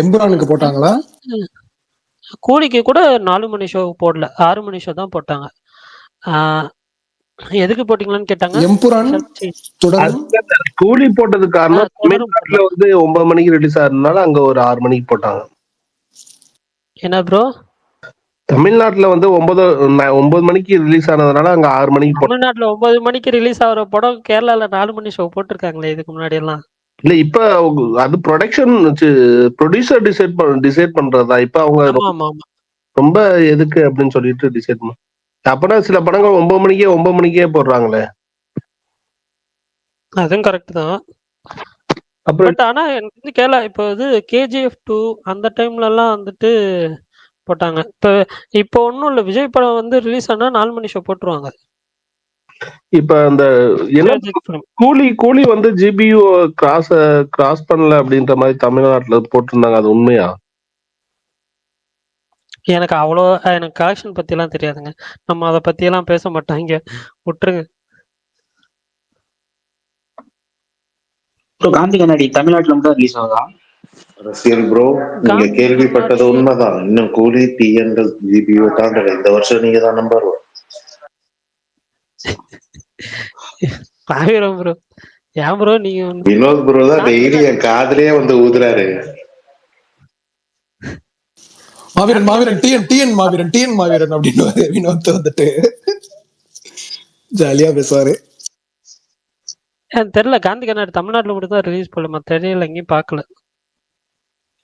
எம்புரானுக்கு போட்டாங்களா? கூலிக்கு கூட 4 மணி ஷோ போடல, 6 மணி ஷோ தான் போட்டாங்க. எதுக்கு போட்டீங்களான்னு கேட்டாங்க. எம்புரான் தொடரும் கூலி போட்டதுக்கு காரணம் தொடரும் தமிழ்நாட்டுல வந்து 9 மணிக்கு ரிலீஸ் ஆகுறதுனால அங்க ஒரு 6 மணிக்கு போட்டாங்க. என்ன ப்ரோ? தமிழ்நாட்டுல வந்து 9 மணிக்கு ரிலீஸ் ஆனதுனால அங்க 6 மணிக்கு போட்டாங்க. தமிழ்நாட்டுல 9 மணிக்கு ரிலீஸ் ஆகிற படம் கேரளால 4 மணி ஷோ போட்டிருக்காங்களே இதுக்கு முன்னாடி எல்லாம். இல்ல இப்ப அது ப்ரொடக்ஷன் ப்ரொடியூசர் டிசைட் பண்றதா. இப்ப அவங்க ஆமா ஆமா ஆமா. ரொம்ப எதுக்கு அப்படின்னு சொல்லிட்டு டிசைட் பண்ண. அப்பனா சில படங்கள் 9 மணிக்கே போடுறாங்களே. அதுவும் கரெக்ட் தான். அப்புறம் பட் ஆனா எனக்கு வந்து கேரளா இப்போ இது KGF 2 அந்த டைம்ல எல்லாம் வந்துட்டு போட்டாங்க. இப்போ ஒன்றும் இல்லை, விஜய் படம் வந்து ரிலீஸ் ஆனா 4 மணி ஷோ போட்டுருவாங்க. இப்ப அந்த என்ன கூலி வந்து GBU கிராஸ் பண்ணல அப்படின்ற மாதிரி தமிழ்நாட்டுல போட்டிருந்தாங்க. அது உண்மையா? எனக்கு எனக்கு கலெக்ஷன் பத்தி எல்லாம் தெரியாதுங்க. நம்ம அதை பத்தி எல்லாம் பேச மாட்டாங்க, விட்டுருங்க. காந்தி கண்ணாடி தமிழ்நாட்டுல மட்டும் ரிலீஸ் ஆகுதா? ரசிகர் ப்ரோ, நீங்க கேள்விப்பட்டது உண்மைதான். இன்னும் கூலி TNL GBU தாண்டல. இந்த வருஷம் நீங்க தான் நம்பர் 1. ஆயிரம் ப்ரோ. ஏன் ப்ரோ நீங்க வினோத் ப்ரோ தான் டெய்லி என் காதுலயே வந்து ஊதுறாரு. மாவீரன் டிஎன் மாவீரன் அப்படின்னு வினோத் வந்துட்டு ஜாலியா பேசுவாரு. தெரியல, காந்தி கண்ணாடி தமிழ்நாட்டுல மட்டும் தான் ரிலீஸ் பண்ணல, மற்ற ஏரியால எங்கேயும் பார்க்கல.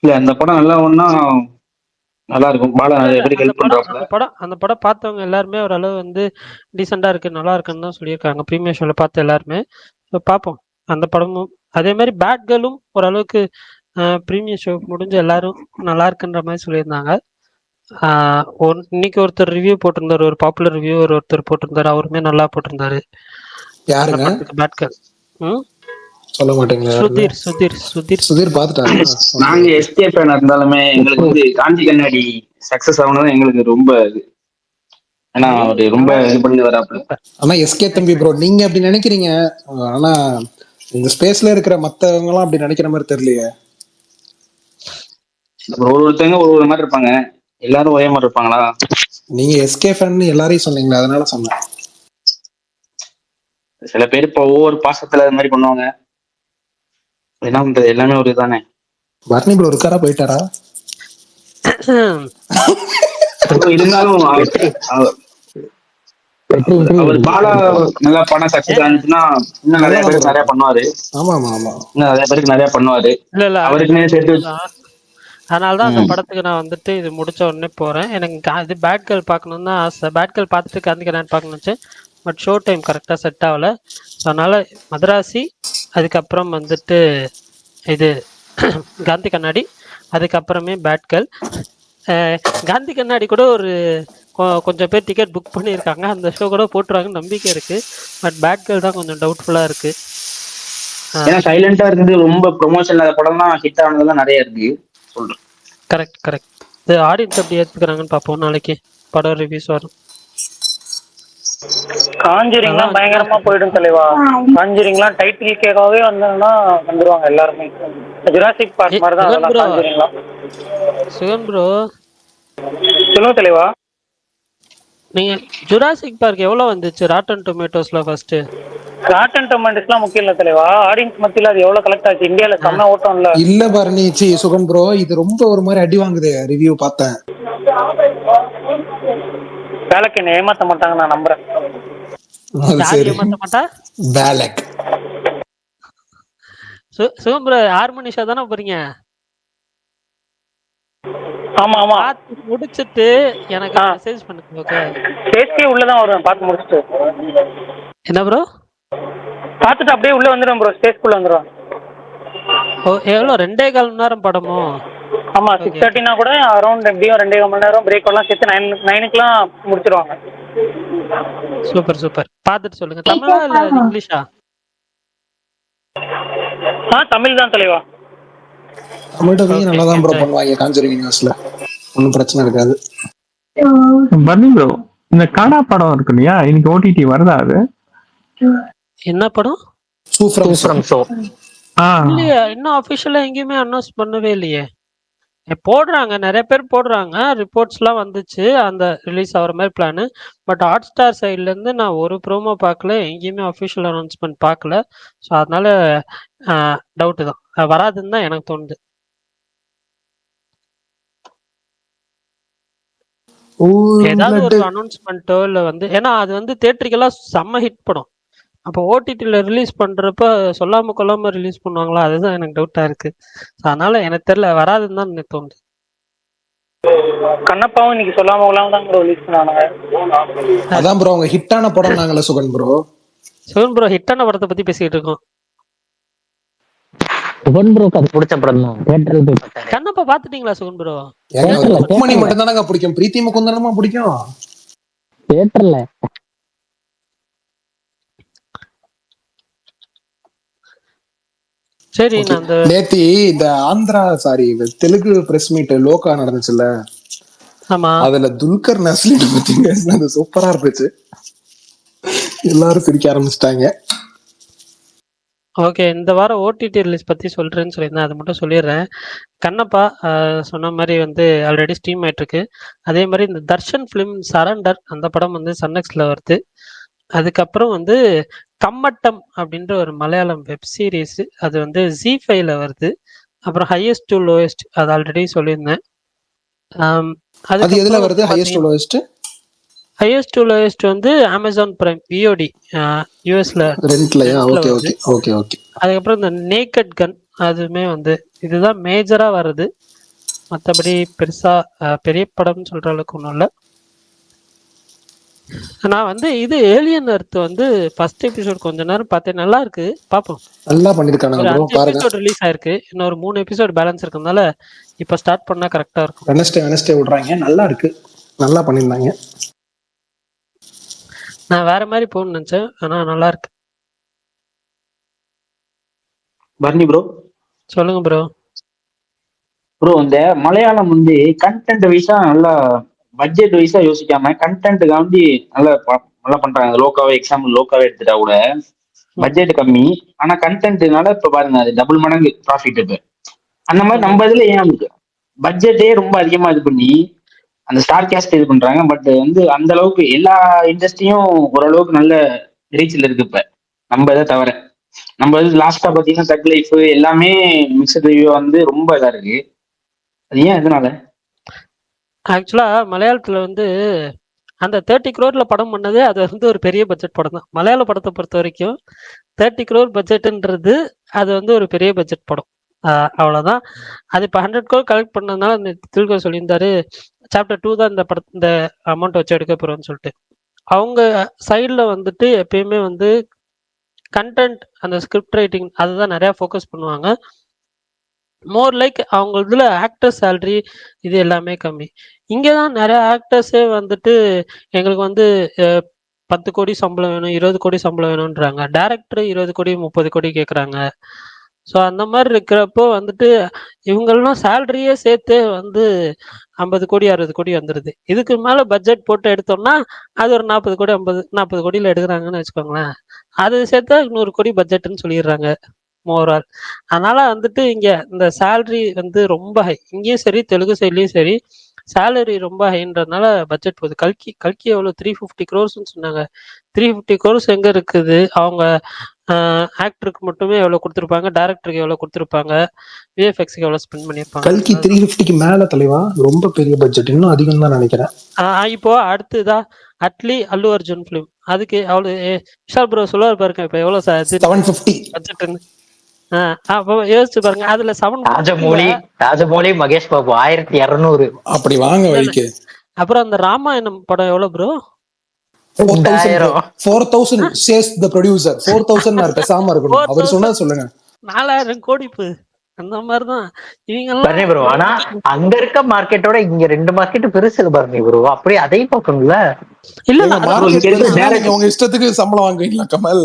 இல்ல அந்த படம் நல்லா ஒன்னா நல்லா இருக்கும். பாலா நிறைய பேருக்கு ஹெல்ப் பண்றாப்ல. அந்த படம் பார்த்தவங்க எல்லாருமே ஓரளவு வந்து டீசெண்டா இருக்கு, நல்லா இருக்குன்னு தான் சொல்லியிருக்காங்க. ப்ரீமியர் ஷோல பார்த்து எல்லாருமே. பார்ப்போம் அந்த படமும். அதே மாதிரி பேட் கேர்ளும் ஓரளவுக்கு ப்ரீமியர் ஷோ முடிஞ்சு எல்லாரும் நல்லா இருக்குன்ற மாதிரி சொல்லியிருந்தாங்க. இன்னைக்கு ஒருத்தர் ரிவ்யூ போட்டிருந்தாரு, ஒரு பாப்புலர் ரிவ்யூ ஒருத்தர் போட்டிருந்தாரு, அவருமே நல்லா போட்டிருந்தாரு. யாருங்க? பேட் கேர்ள் சொல்ல மாட்டீங்களா? சுதீர் பாத்துட்டாங்க. நாங்க SK ஃபேனா இருந்தாலுமே எங்களுக்கு வந்து காந்தி கண்ணாடி சக்சஸ் ஆகணும் எங்களுக்கு ரொம்ப ஏன்னா அவரு ரொம்ப இது பண்ணி வராப்ல. ஆனா SK தம்பி ப்ரோ, நீங்க அப்படி நினைக்கிறீங்க. ஆனா இந்த ஸ்பேஸ்ல இருக்கிற மத்தவங்க எல்லாம் அப்படி நினைக்கிற மாதிரி தெரியலையே. ஒருத்தவங்க ஒரு மாதிரி இருப்பாங்க, எல்லாரும் ஒரே மாதிரி இருப்பாங்களா? நீங்க SK ஃபேன் எல்லாரையும் சொன்னீங்களா, அதனால சொன்னேன். சில பேர் இப்போ ஒவ்வொரு பாசத்துல அது மாதிரி பண்ணுவாங்க. என்ன பண்றது, எல்லாமே ஒரு இதுதானே. பர்னி ப்ரோ இருக்காரா, போயிட்டாரா? இருந்தாலும் அவர் பாலா நல்லா படம் சக்சஸ் ஆனிச்சுன்னா இன்னும் நிறைய பேருக்கு நிறைய பண்ணுவாரு. ஆமா ஆமா ஆமா, இன்னும் நிறைய பேருக்கு நிறைய பண்ணுவாரு. இல்ல அவருக்குமே சேர்த்து. அதனாலதான் அந்த படத்துக்கு நான் வந்துட்டு இது முடிச்ச உடனே போறேன். எனக்கு இது பேட் கேர்ள் பார்க்கணும்னு தான் ஆசை. பேட் கேர்ள் பார்த்துட்டு காந்தி கண்ணாடி பார்க்கணுச்சு. பட் ஷோ டைம் கரெக்டாக செட் ஆகல. ஸோ அதனால மதராசி, அதுக்கப்புறம் வந்துட்டு இது காந்தி கண்ணாடி, அதுக்கப்புறமே பேட் கேர்ள். காந்தி கண்ணாடி கூட ஒரு கொஞ்சம் பேர் டிக்கெட் புக் பண்ணியிருக்காங்க, அந்த ஷோ கூட போட்டுருவாங்கன்னு நம்பிக்கை இருக்கு. பட் பேட் கேர்ள் தான் கொஞ்சம் டவுட்ஃபுல்லா இருக்கு. ஏன்னா சைலண்டா இருந்து ரொம்ப ப்ரொமோஷன் இல்லாத படம் தான் ஹிட் ஆனதெல்லாம் நிறைய இருக்கு சொல்றேன். கரெக்ட். இது ஆடியன்ஸ் எப்படி ஏத்துக்கிறாங்கன்னு பார்ப்போம். நாளைக்கு படம் ரிவ்யூஸ் வரும். காஞ்சுரிங்லாம் பயங்கரமா போயிடும் தலைவா. காஞ்சுரிங்லாம் டைட்டில் கேக்காவே வந்தாங்கன்னா வந்துருவாங்க எல்லாருமே. ஜுராசிக் பார்க் மாதிரி தான் அதெல்லாம் காஞ்சுரிங்லாம். சுகன் ப்ரோ சொல்லுங்க தலைவா. நீங்க ஜுராசிக் பார்க் எவ்வளவு வந்துச்சு ராட்டன் டொமேட்டோஸ்ல ஃபர்ஸ்ட்? ராட்டன் டொமேட்டோஸ்லாம் முக்கியம் இல்ல தலைவா, ஆடியன்ஸ் மத்தியில அது எவ்வளவு கலெக்ட் ஆச்சு. இந்தியால செம்ம ஓட்டம் இல்ல. இல்ல பரணி சுகன் ப்ரோ, இது ரொம்ப ஒரு மாதிரி அடி வாங்குது. ரிவ்யூ பார்த்தேன். வேலைக்கு என்ன ஏமாத்த மாட்டாங்க, நான் நம்புறேன். ஏமாத்த மாட்டா வேலைக். சுகம் ப்ரோ 6 மணி ஷோ தானே போறீங்க? ஆமா ஆமா பார்த்து முடிச்சிட்டு எனக்கு ஆ மெசேஜ் பண்ணுங்க. ஓகே. பேசியே உள்ளதான் வருவேன் பார்த்து முடிச்சுட்டு. என்ன ப்ரோ? பார்த்துட்டு அப்படியே உள்ள வந்துடும் ப்ரோ, ஸ்பேஸ்க்குள்ள வந்துடும். ஓ, எவ்வளோ 2.25 மணி நேரம் படமோ? ஆமா, ஓகே ஓகே. 6:30னா கூட அரௌண்ட் எப்படியும் 2.25 மணி நேரம், பிரேக் எல்லாம் சேர்த்து 9க்குலாம் முடிச்சிருவாங்க. Super super. பார்த்துட்டு சொல்லுங்க. தமிழா இல்ல இங்கிலீஷா? தமிழ் தான் தலைவா. தமிழ் டப்பிங் ஓகே நல்லா தான் ப்ரோ என்ஜாய். பண்ணுவாங்க காஞ்சூரிங் யூனிவர்ஸ்ல, ஒன்றும் பிரச்சனை இருக்காது. பன்னி ப்ரோ, இந்த கானா படம் இருக்கு இல்லையா, இன்னைக்கு ஓடிடி வருதா அது? என்ன படம்? சூப்பர் ஷோ இல்லையே, இன்னும் அஃபிஷியலா எங்கேயுமே அனௌன்ஸ் பண்ணவே இல்லையே. போடுறாங்க, நிறைய பேர் போடுறாங்க, ரிப்போர்ட்ஸ்லாம் வந்துச்சு அந்த ரிலீஸ் ஆகிற மாதிரி பிளானு. பட் ஹாட் ஸ்டார் சைட்லேருந்து நான் ஒரு ப்ரோமோ பார்க்கல, எங்கேயுமே அஃபிஷியல் அனௌன்ஸ்மெண்ட் பார்க்கல. ஸோ அதனால டவுட்டு தான், வராதுன்னு தான் எனக்கு தோணுது. ஏதாவது ஒரு அனௌன்ஸ்மெண்ட்டோ இல்லை வந்து, ஏன்னா அது வந்து தேட்டருக்கெல்லாம் செம்ம ஹிட் படம். அப்போ ஓடிடியில் ரிலீஸ் பண்ணுறப்ப சொல்லாமல் கொள்ளாமல் ரிலீஸ் பண்ணுவாங்களா, அதுதான் எனக்கு டவுட்டாக இருக்குது. ஸோ அதனால் எனக்கு தெரியல, வராதுன்னு தான் எனக்கு தோணுது. கண்ணப்பாவும் இன்னைக்கு சொல்லாம கொள்ளாம தான் ப்ரோ ரிலீஸ் பண்ணாங்க. அதான் ப்ரோ அவங்க ஹிட்டான படம் நாங்களே சுகன் ப்ரோ. சுகன் ப்ரோ ஹிட்டான படத்தை பற்றி பேசிக்கிட்டு இருக்கோம். சுகன் ப்ரோக்கு அது பிடிச்ச படம் தான், தியேட்டர்ல போய் பார்த்தாரு. கண்ணப்பா பார்த்துட்டீங்களா சுகன் ப்ரோ? ருக்மணி மட்டும் தானங்க பிடிக்கும், பிரீத்தி முகுந்தனமா பிடிக்கும் தியேட்டர்ல. சரி, நான் அந்த நேத்தி இந்த Andhra sorry Telugu press meet லோகா நடந்துச்சுல்ல, ஆமா அதுல துல்கர் நஸ்லின் பத்தி பேசினது சூப்பரா இருந்துச்சு, எல்லாரும் சிரிக்க ஆரம்பிச்சிட்டாங்க. ஓகே, இந்த வாரம் ஓடிடி ரிலீஸ் பற்றி சொல்கிறேன்னு சொல்லியிருந்தேன், அதை மட்டும் சொல்லிடுறேன். கண்ணப்பா சொன்ன மாதிரி வந்து ஆல்ரெடி ஸ்ட்ரீம் ஆகிட்டுருக்கு. அதே மாதிரி இந்த தர்ஷன் ஃபிலிம் சரண்டர் அந்த படம் வந்து சன்னெக்ஸில் வருது. அதுக்கப்புறம் வந்து கம்மட்டம் அப்படின்ற ஒரு மலையாளம் வெப் சீரிஸ், அது வந்து ஜி5ல வருது. அப்புறம் ஹையஸ்ட் டு லோயஸ்ட், அது ஆல்ரெடி சொல்லியிருந்தேன். அது எதுல வருது? Highest to lowest highest to lowest வந்து அமேசான் பிரைம் விஓடி யூஎஸ்ல ரெண்ட்லயா? Okay okay okay okay. அதுக்கப்புறம் இந்த நேக்கட் கன் அதுவுமே வந்து இதுதான் மேஜரா வருது. மற்றபடி பெருசா பெரிய படம்னு சொல்ற அளவுக்கு ஒன்றும் இல்லை. நான் வந்து இது ஏலியன் எர்த் வந்து ஃபர்ஸ்ட் எபிசோட் கொஞ்ச நேரம் பார்த்தேன், நல்லா இருக்கு, பார்ப்போம். நல்லா பண்ணிருக்கானுங்க ப்ரோ, 5 பாருங்க. எபிசோட் ரிலீஸ் ஆயிருக்கு, இன்னொரு 3 எபிசோட் பேலன்ஸ் இருக்கனால இப்போ ஸ்டார்ட் பண்ணா கரெக்டா இருக்கும். வெனஸ்டே விடுறாங்க, நல்லா இருக்கு, நல்லா பண்ணிருந்தாங்க. நான் வேற மாதிரி போகணும்னு நினைச்சேன், ஆனா நல்லா இருக்கு. பர்னி ப்ரோ, சொல்லுங்க ப்ரோ. ப்ரோ இந்த மலையாளம் வந்து கண்டென்ட் வைஸா நல்லா பட்ஜெட் வைஸா யோசிக்காம கண்டென்ட் காண்டி நல்லா நல்லா பண்றாங்க. லோக்காவே எக்ஸாம்பிள் லோக்காவே எடுத்துட்டா கூட பட்ஜெட் கம்மி, ஆனா கண்டென்ட்னால இப்ப பாருங்க அது டபுள் மடங்கு ப்ராஃபிட். இப்ப அந்த மாதிரி நம்ம இதுல ஏன் இருக்கு பட்ஜெட்டே ரொம்ப அதிகமா இது பண்ணி அந்த ஸ்டார் கேஸ்ட் இது பண்றாங்க. பட் வந்து அந்த அளவுக்கு எல்லா இண்டஸ்ட்ரியும் ஓரளவுக்கு நல்ல ரீச்ல இருக்கு. இப்ப நம்ம இதை தவிர நம்ம இது லாஸ்டா பாத்தீங்கன்னா தக் லைஃப் எல்லாமே மிக்சட் ரிவ்யூ வந்து ரொம்ப இதா இருக்கு. அது ஏன் எதனால? ஆக்சுவலா மலையாளத்துல வந்து அந்த 30 crore படம் பண்ணது அது வந்து ஒரு பெரிய பட்ஜெட் படம் தான். மலையாள படத்தை பொறுத்த வரைக்கும் 30 crore பட்ஜெட்ன்றது அது வந்து ஒரு பெரிய பட்ஜெட் படம், அவ்வளவுதான். அது இப்போ 100 crore கலெக்ட் பண்ணதுனால திருக்க சொல்லியிருந்தாரு சாப்டர் 2 தான் இந்த அமௌண்ட் வச்சு எடுக்க போறோம்னு சொல்லிட்டு. அவங்க சைட்ல வந்துட்டு எப்பயுமே வந்து கண்டென்ட், அந்த ஸ்கிரிப்ட் ரைட்டிங் அதுதான் நிறைய ஃபோக்கஸ் பண்ணுவாங்க. மோர் லைக் அவங்க இதுல ஆக்டர் சேலரி இது எல்லாமே கம்மி. இங்கதான் நிறைய ஆக்டர்ஸே வந்துட்டு எங்களுக்கு வந்து 10 கோடி சம்பளம் வேணும், 20 கோடி சம்பளம் வேணும்ன்றாங்க. டேரக்டர் 20 கோடி 30 கோடி கேட்குறாங்க. ஸோ அந்த மாதிரி இருக்கிறப்போ வந்துட்டு இவங்கெல்லாம் சேலரியே சேர்த்து வந்து 50 கோடி 60 கோடி வந்துடுது. இதுக்கு மேலே பட்ஜெட் போட்டு எடுத்தோம்னா அது ஒரு 40 கோடி 40 கோடியில் எடுக்கிறாங்கன்னு வச்சுக்கோங்களேன். அது சேர்த்தா 100 கோடி பட்ஜெட்டுன்னு சொல்லிடுறாங்க ஓவரால். அதனால வந்துட்டு இங்க இந்த சேலரி வந்து ரொம்ப ஹை, இங்கேயும் சரி தெலுங்கு சைட்லயும் சரி சேலரி ரொம்ப ஹைன்றதுனால பட்ஜெட் போகுது. கல்கி எவ்வளோ 350 crores சொன்னாங்க. 350 crores எங்க இருக்குது? அவங்க ஆக்டருக்கு மட்டுமே எவ்வளவு கொடுத்துருப்பாங்க, டேரக்டருக்கு எவ்வளவு கொடுத்துருப்பாங்க, விஎஃப்எக்ஸ்க்கு எவ்வளவு ஸ்பெண்ட் பண்ணிருப்பாங்க. கல்கி 350க்கு மேல தலைவா, ரொம்ப பெரிய பட்ஜெட், இன்னும் அதிகம் தான் நினைக்கிறேன். இப்போ அடுத்துதான் அட்லி அல்லு அர்ஜுன் பிலிம், அதுக்கு அவ்வளவு விஷால் ப்ரோ சொல்லுவார் பாருங்க, இப்ப எவ்வளவு 750 பட்ஜெட். அப்போ யோசிச்சு பாருங்க. அதுல 7 ராஜமௌழி மகேஷ் பாபு 1200. அப்படி வாங்க வழிக்கு. அப்புறம் அந்த ராமாயணம் படம் எவ்வளவு ப்ரோ? 4,000 says the producer. 4,000 பேசாம இருக்கணும். அவர் சொன்னா சொல்லுங்க. 4,000 கோடி அந்த மாதிரிதான் இவங்க பரணி ப்ரோ. ஆனா அங்க இருக்க மார்க்கெட்டோட இங்க 2 மார்க்கெட் பெருசு பரணி ப்ரோ. அப்படி அதையும் பார்க்கணும்ல. இல்ல உங்க இஷ்டத்துக்கு சம்பளம் வாங்குவீங்களா கமல்?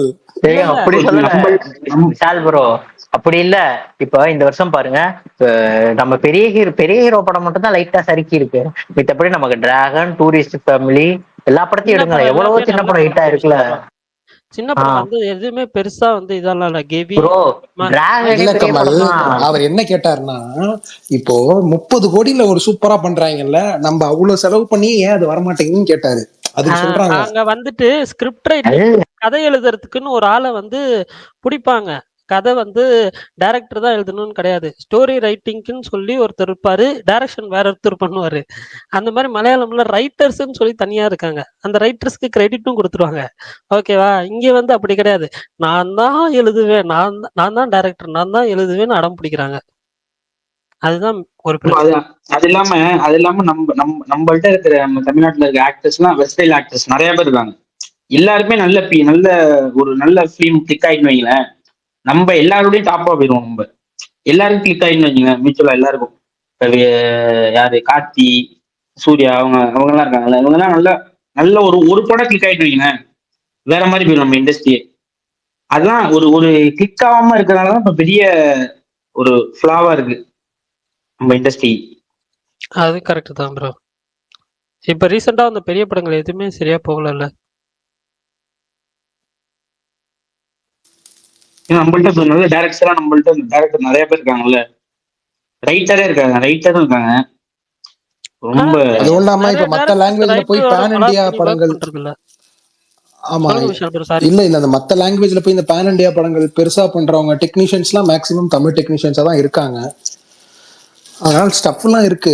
அப்படி சொல்லல ப்ரோ, அப்படி இல்ல. இப்ப இந்த வருஷம் பாருங்க, நம்ம பெரிய ஹீரோ படம் மட்டும் தான் லைட்டா சறுக்கி இருக்கு. மித்தபடி நமக்கு டிராகன், டூரிஸ்ட் ஃபேமிலி எல்லா படத்தையும் எடுங்க. எவ்வளவோ சின்ன படம் ஹிட் ஆயிருக்குல்ல. சின்ன படம் வந்து எதுவுமே பெருசா வந்து இதெல்லாம் இல்ல. கேவி அவர் என்ன கேட்டாருன்னா, இப்போ 30 கோடியில ஒரு சூப்பரா பண்றாங்கல்ல, நம்ம அவ்வளவு செலவு பண்ணி ஏன் அது வரமாட்டேங்குன்னு கேட்டாரு. அதுக்கு சொல்றாங்க அங்க வந்துட்டு ஸ்கிரிப்ட் ரைட்டிங், கதை எழுதுறதுக்குன்னு ஒரு ஆளை வந்து பிடிப்பாங்க. கதை வந்து டைரக்டர் தான் எழுதணும்னு கிடையாது. ஸ்டோரி ரைட்டிங்க்குன்னு சொல்லி ஒருத்தர் இருப்பாரு, டைரக்ஷன் வேற ஒருத்தர் பண்ணுவாரு. அந்த மாதிரி மலையாளம்ல ரைட்டர்ஸ்ன்னு சொல்லி தனியா இருக்காங்க. அந்த ரைட்டர்ஸ்க்கு கிரெடிட்டும் கொடுத்துருவாங்க. ஓகேவா? இங்க வந்து அப்படி கிடையாது. நான் தான் எழுதுவேன், நான் தான் டைரக்டர், நான் தான் எழுதுவேன்னு அடம் பிடிக்கிறாங்க. அதுதான் ஒரு அது இல்லாம நம்மள்ட்ட இருக்கிற நம்ம தமிழ்நாட்டுல இருக்க ஆக்டர்ஸ் எல்லாம் வெஸ்டைல் ஆக்டர்ஸ் நிறைய பேர் இருக்காங்க. எல்லாருமே நல்ல ஒரு நல்ல ஃபிலிம் கிளிக் ஆயிட்டு வைங்களேன், நம்ம எல்லாரோடையும் டாப்பா போயிடுவோம். நம்ம எல்லாருக்கும் கிளிக் ஆயின்னு வைங்க, மியூச்சுவலா எல்லாருக்கும். யாரு கார்த்தி, சூர்யா, அவங்க எல்லாம் இருக்காங்கல்ல, இவங்க எல்லாம் நல்ல ஒரு படம் கிளிக் ஆயிட்டு வைங்க, வேற மாதிரி போயிடும் நம்ம இண்டஸ்ட்ரியே. அதுதான் ஒரு கிளிக் ஆகாம இருக்கிறதுனாலதான் இப்ப பெரிய ஒரு ஃபிளாவா இருக்கு நம்ம இண்டஸ்ட்ரி. அது கரெக்ட் தான் ப்ரோ. இப்ப ரீசெண்டா அந்த பெரிய படங்கள் எதுவுமே சரியா போகல. நம்மள்ட்ட நல்ல டைரக்டர்லாம் நம்மள்ட்ட டைரக்டர் நிறைய பேர் இருக்காங்கல்ல, ரைட்டரும் இருக்காங்க. ரொம்ப அதுவும் இல்லாம இப்ப மத்த லாங்குவேஜ்ல போய் பேன் இண்டியா படங்கள், ஆமா இல்ல அந்த மத்த லாங்குவேஜ்ல போய் இந்த பேன் இண்டியா படங்கள் பெருசா பண்றவங்க டெக்னீஷியன்ஸ் எல்லாம் மேக்ஸிமம் தமிழ் டெக்னீஷியன்ஸா தான் இருக்காங்க. அதனால ஸ்டஃப் எல்லாம் இருக்கு,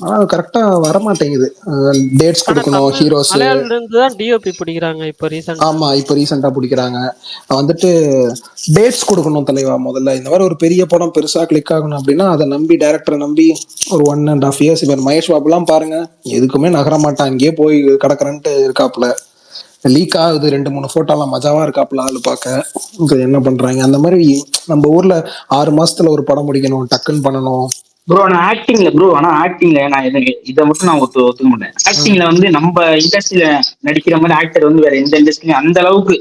ஆனா கரெக்டா வர மாட்டேங்குது. டேட்ஸ் கொடுக்கணும் ஹீரோஸ். டிஓபி பிடிக்கிறாங்க இப்ப ரீசெண்டா. ஆமா இப்ப ரீசெண்டா பிடிக்கிறாங்க. வந்துட்டு டேட்ஸ் கொடுக்கணும் தலைவா. முதல்ல இந்த மாதிரி ஒரு பெரிய படம் பெருசா கிளிக் ஆகணும் அப்படின்னா அதை நம்பி டைரக்டரை நம்பி ஒரு 1.5 years. இப்ப மகேஷ் பாபு எல்லாம் பாருங்க, எதுக்குமே நகர மாட்டான், அங்கேயே போய் கிடக்குறன்ட்டு இருக்காப்புல. லீக் ஆகுது 2-3 போட்டோலாம் மஜாவா இருக்காப்புல ஆளு பார்க்க. என்ன பண்றாங்க அந்த மாதிரி. நம்ம ஊர்ல 6 மாசத்துல ஒரு படம் முடிக்கணும், டக்குன்னு பண்ணணும். ப்ரோ நான் ஆக்டிங்ல நான் இதை மட்டும் நான் ஒத்துக்க மாட்டேன். ஆக்டிங்ல வந்து நம்ம இண்டஸ்ட்ரியில நடிக்கிற மாதிரி ஆக்டர் வந்து வேற எந்த இண்டஸ்ட்ரியும் அந்த அளவுக்கு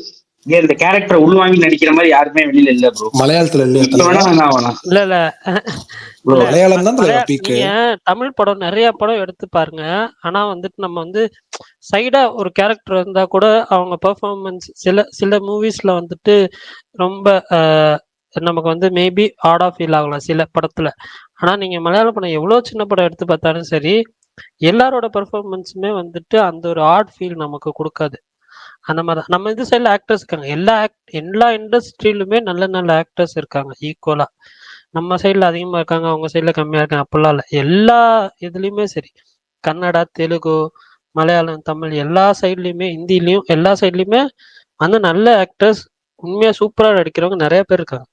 இந்த கேரக்டரை உள்வாங்கி நடிக்கிற மாதிரி யாருமே வெளியில இல்ல ப்ரோ. மலையாளத்துல இல்ல மலையாளம் தான். தமிழ் படம் நிறைய படம் எடுத்து பாருங்க. ஆனா வந்துட்டு நம்ம வந்து சைடா ஒரு கேரக்டர் இருந்தா கூட அவங்க பெர்ஃபார்மன்ஸ் சில மூவிஸ்ல வந்துட்டு ரொம்ப நமக்கு வந்து மேபி ஆடா ஃபீல் ஆகலாம் சில படத்துல. ஆனா நீங்க மலையாள படம் எவ்வளவு சின்ன படம் எடுத்து பார்த்தாலும் சரி, எல்லாரோட பெர்ஃபார்மன்ஸுமே வந்துட்டு அந்த ஒரு ஆட் ஃபீல் நமக்கு கொடுக்காது. அந்த மாதிரி நம்ம இந்த சைட்ல ஆக்டர்ஸ் இருக்காங்க. எல்லா இண்டஸ்ட்ரியிலுமே நல்ல ஆக்டர்ஸ் இருக்காங்க ஈக்குவலா. நம்ம சைட்ல அதிகமா இருக்காங்க, அவங்க சைட்ல கம்மியா இருக்காங்க அப்படிலாம் இல்லை. எல்லா இதுலயுமே சரி, கன்னடா, தெலுங்கு, மலையாளம், தமிழ் எல்லா சைட்லயுமே, ஹிந்திலையும் எல்லா சைட்லயுமே வந்து நல்ல ஆக்டர்ஸ் உண்மையா சூப்பரா நடிக்கிறவங்க நிறைய பேர் இருக்காங்க.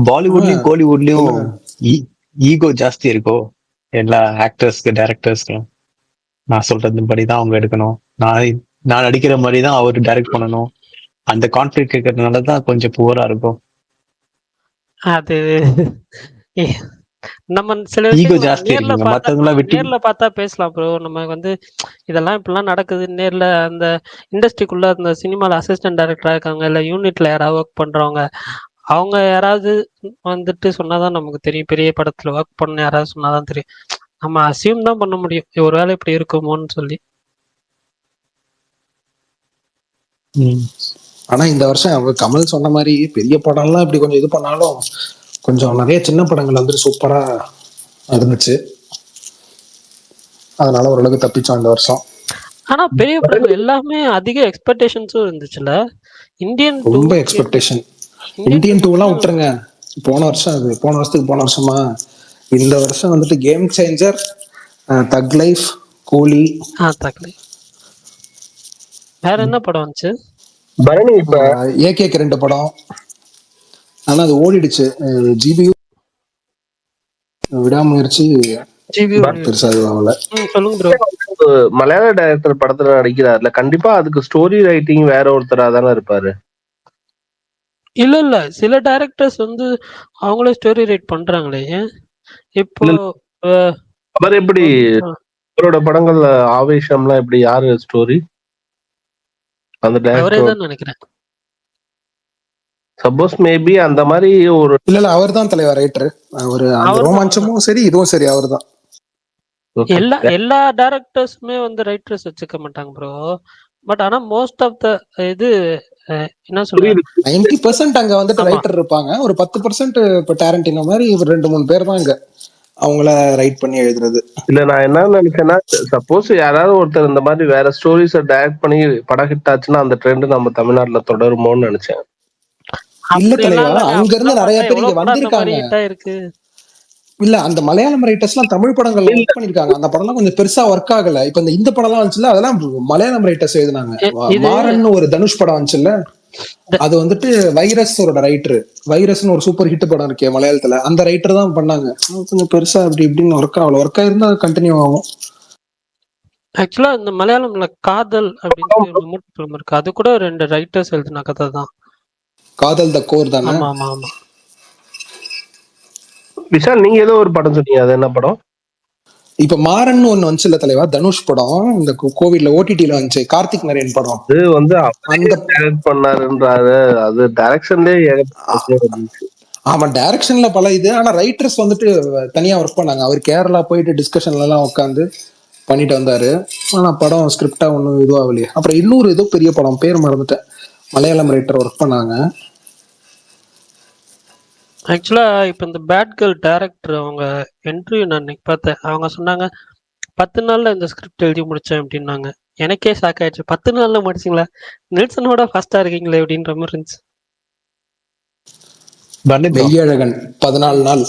பாலிவுட்லயும் கோலிவுட்லயும் ஈகோ ஜாஸ்தி இருக்கோ எல்லா ஆக்டர்ஸ்க்கு டைரக்டர்ஸ்க்கு. நான் சொல்றது படிதான் அவங்க எடுக்கணும், நான் நடிக்கிற மாதிரி தான் அவரு டைரக்ட் பண்ணணும். அந்த கான்ஃபிளிக்ட் இருக்கிறதுனாலதான் கொஞ்சம் புவரா இருக்கும். அது நம்ம சில நேர்ல பார்த்தா பேசலாம் ப்ரோ. நம்ம வந்து இதெல்லாம் இப்படிலாம் நடக்குது நேர்ல. அந்த இண்டஸ்ட்ரிக்குள்ள அந்த சினிமால அசிஸ்டன்ட் டைரக்டரா இருக்காங்க, இல்ல யூனிட்ல யாராவது ஒர்க் பண்றவங்க, அவங்க யாராவது வந்துட்டு சொன்னாதான் நமக்கு தெரியும். பெரிய படத்துல ஒர்க் பண்ண யாராவது சொன்னாதான் தெரியும். நம்ம அசியூம் தான் பண்ண முடியும் ஒரு வேலை இப்படி இருக்குமோன்னு சொல்லி. ஆனா இந்த வருஷம் கமல் சொன்ன மாதிரி பெரிய படம்லாம் இப்படி கொஞ்சம் இது பண்ணாலும் கொஞ்சம் நிறைய சின்ன படங்கள் வந்துட்டு சூப்பரா இருந்துச்சு. அதனால ஓரளவுக்கு தப்பிச்சோம் இந்த வருஷம். ஆனா பெரிய படங்கள் எல்லாமே அதிக எக்ஸ்பெக்டேஷன்ஸும் இருந்துச்சுல. இந்தியன் ரொம்ப எக்ஸ்பெக்டேஷன். இந்தியன் 2 எல்லாம் விட்டுருங்க, போன வருஷத்துக்கு போன வருஷமா இந்த வருஷம் வந்துட்டு கேம் சேஞ்சர், தக் லைஃப், கூலி, தக்லை. வேற என்ன படம் வந்துச்சு? பரணி இப்ப ஏகேக்கு 2 படம். ஆனா அது ஓடிடுச்சு. ஜிபியு விடாமுயற்சி ஜிபி பெருசா ஆகல. சொல்லுங்க ப்ரோ. மலையாள டைரக்டர் படத்துல நடிக்கிறாருல, கண்டிப்பா அதுக்கு ஸ்டோரி ரைட்டிங் வேற ஒருத்தரா தானே இருப்பாரு. இல்ல சில டைரக்டர்ஸ் வந்து அவங்களே ஸ்டோரி ரைட் பண்றாங்களே. இப்போ அவர் எப்படி அவரோட படங்கள்ல ஆவேசம்லாம் எப்படி, யாரு ஸ்டோரி? அந்த அவரே டைரக்டர் தான் நினைக்கிறேன். சப்போஸ் மேபி அந்த மாதிரி ஒரு இல்ல அவர் தான் தலைவர் ரைட்டர். அவரு அந்த ரோமாஞ்சமும் சரி இதுவும் சரி அவர் தான். எல்லா டைரக்டர்ஸுமே வந்து ரைட்டர்ஸ் வச்சுக்க மாட்டாங்க ப்ரோ. பட் ஆனா மோஸ்ட் ஆஃப் த இது என்ன சொல்றது, 90% அங்க வந்துட்டு ரைட்டர் இருப்பாங்க. ஒரு 10% இப்ப டாரண்டினோ மாதிரி 2-3 பேர் தான் இங்க அவங்கள ரைட் பண்ணி எழுதுறது. இல்ல நான் என்ன நினைச்சேன்னா, சப்போஸ் யாராவது ஒருத்தர் இந்த மாதிரி வேற ஸ்டோரிஸ டைரக்ட் பண்ணி படம் ஹிட் ஆச்சுன்னா அந்த ட்ரெண்ட் நம்ம தமிழ்நாட்டுல தொடருமோன்னு நினைச்சேன். இல்ல தலைவா, அங்க இருந்து நிறைய பேர் இங்க வந்திருக்காங்க. இல்ல அந்த மலையாளம் ரைட்டர்ஸ் எல்லாம் தமிழ் படங்கள்ல ஒர்க் பண்ணிருக்காங்க. அந்த படம்லாம் கொஞ்சம் பெருசா ஒர்க் ஆகல. இப்ப இந்த படம் எல்லாம் வந்துச்சுல, அதெல்லாம் மலையாளம் ரைட்டர்ஸ் எழுதினாங்க. மாறன் ஒரு தனுஷ் படம் வந்துச்சுல்ல, அது வந்துட்டு வைரஸோட ரைட்டர். வைரஸ்னு ஒரு சூப்பர் ஹிட் படம் இருக்கே மலையாளத்துல, அந்த ரைட்டர் தான் பண்ணாங்க. கொஞ்சம் பெருசா அப்படி இப்படின்னு ஒர்க் ஆகல. ஒர்க் ஆயிருந்தா கண்டினியூ ஆகும். ஆக்சுவலா இந்த மலையாளம்ல காதல் அப்படின்னு ஃபிலிம் இருக்கு, அது கூட 2 ரைட்டர்ஸ் எழுதின கதை தான். காதல் த கோர் தானே? ஆமா ஆமா ஆமா. விஷால், நீங்க ஏதோ ஒரு படம் சொன்னீங்க, அது என்ன படம்? இப்ப மாறன் ஒண்ணு வந்துச்சுல்ல தலைவா, தனுஷ் படம். இந்த கோவிட்ல ஓடிடில வந்துச்சு, கார்த்திக் நரேன் படம். அது வந்து அந்த டைரக்ட் பண்ணாருன்றாரு. அது டைரக்ஷன்லயே ஆமா, டைரக்ஷன்ல பல இது. ஆனா ரைட்டர்ஸ் வந்துட்டு தனியா ஒர்க் பண்ணாங்க. அவர் கேரளா போயிட்டு டிஸ்கஷன்ல எல்லாம் உட்காந்து பண்ணிட்டு வந்தாரு. ஆனா படம் ஸ்கிரிப்டா ஒன்னும் இதுவாகலையே. அப்புறம் இன்னொரு ஏதோ பெரிய படம், பேர் மறந்துட்டேன், மலையாளம் ரைட்டர் ஒர்க் பண்ணாங்க. ஆக்சுவலா இப்ப இந்த பேட் கேர்ள் டைரக்டர் அவங்க இன்டர்வியூ நான் இன்னைக்கு பார்த்தேன். அவங்க சொன்னாங்க 10 நாள்ல இந்த ஸ்கிரிப்ட் எழுதி முடிச்சேன் அப்படின்னாங்க. எனக்கே ஷாக் ஆயிடுச்சு. 10 நாள்ல முடிச்சிங்களா? நெல்சனோட ஃபாஸ்டா இருக்கீங்களே அப்படின்ற மாதிரி இருந்துச்சு. மெய்யழகன் 14 நாள்.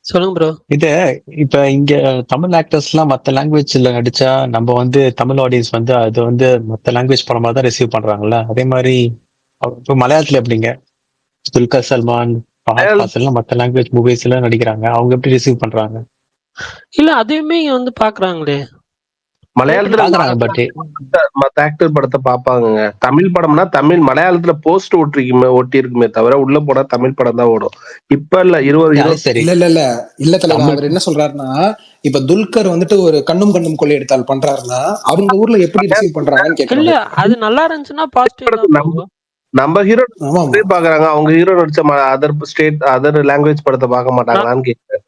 சொல்லுங்க ப்ரோ. இது இப்ப இங்க தமிழ் ஆக்டர்ஸ் எல்லாம் மத்த லாங்குவேஜ்ல நடிச்சா நம்ம வந்து தமிழ் ஆடியன்ஸ் வந்து அது வந்து மத்த லாங்குவேஜ் படமா தான் ரிசீவ் பண்றாங்கல்ல, அதே மாதிரி இப்ப மலையாளத்துல எப்படிங்க? துல்கர் சல்மான், ஃபஹத் ஃபாசில் எல்லாம் மத்த லாங்குவேஜ் மூவிஸ் எல்லாம் நடிக்கிறாங்க, அவங்க எப்படி ரிசீவ் பண்றாங்க? இல்ல அதையுமே இங்க வந்து பாக்குறாங்களே. மலையாளத்துல மத்த ஆக்டர் படத்தை பாப்பாங்க. தமிழ் படம்னா தமிழ், மலையாளத்துல போஸ்ட் ஒட்டி இருக்குமே தவிர உள்ள போனா தமிழ் படம் தான் ஓடும். இப்ப இல்ல 20 இல்ல தலைவர், அவர் என்ன சொல்றாருன்னா, இப்ப துல்கர் வந்துட்டு ஒரு கண்ணும் கண்ணும் கொள்ளை எடுத்தால் பண்றாருன்னா அவங்க ஊர்ல எப்படி ரிசீவ் பண்றாங்கன்னு கேக்குறாங்க. அது நல்லா இருந்துச்சுன்னா பாசிட்டிவ். நம்ம ஹீரோ பாக்குறாங்க, அவங்க ஹீரோ நடிச்ச அதர் லாங்குவேஜ் படத்தை பார்க்க மாட்டாங்களான்னு கேக்குறேன்.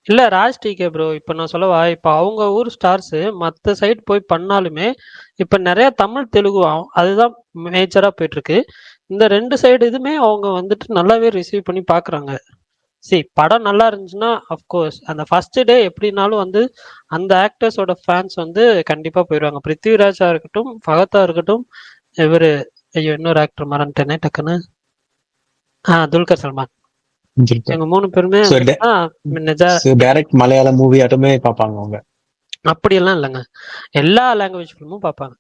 இல்ல ராஜ் டிகே ப்ரோ, இப்ப நான் சொல்லவா, இப்ப அவங்க ஊர் ஸ்டார்ஸ் மத்த சைட் போய் பண்ணாலுமே இப்ப நிறைய தமிழ் தெலுங்கு அதுதான் மேஜரா போயிட்டு இருக்கு. இந்த 2 சைடு இதுமே அவங்க வந்துட்டு நல்லாவே ரிசீவ் பண்ணி பாக்குறாங்க. படம் நல்லா இருந்துச்சுன்னா அஃப்கோர்ஸ் அந்த ஃபர்ஸ்ட் டே எப்படினாலும் வந்து அந்த ஆக்டர்ஸோட ஃபேன்ஸ் வந்து கண்டிப்பா போயிடுவாங்க. பிருத்திவிராஜா இருக்கட்டும், ஃபகத்தா இருக்கட்டும், இவரு ஐயோ இன்னொரு ஆக்டர் மறந்துட்டேனே டக்குன்னு, துல்கர் சல்மான், எங்க 3 பேருமே டைரக்ட் மலையாள மூவி ஆட்டமே பாப்பாங்க அவங்க. அப்படியெல்லாம் இல்லைங்க, எல்லா லாங்குவேஜ் ஃபிலிமும் பார்ப்பாங்க.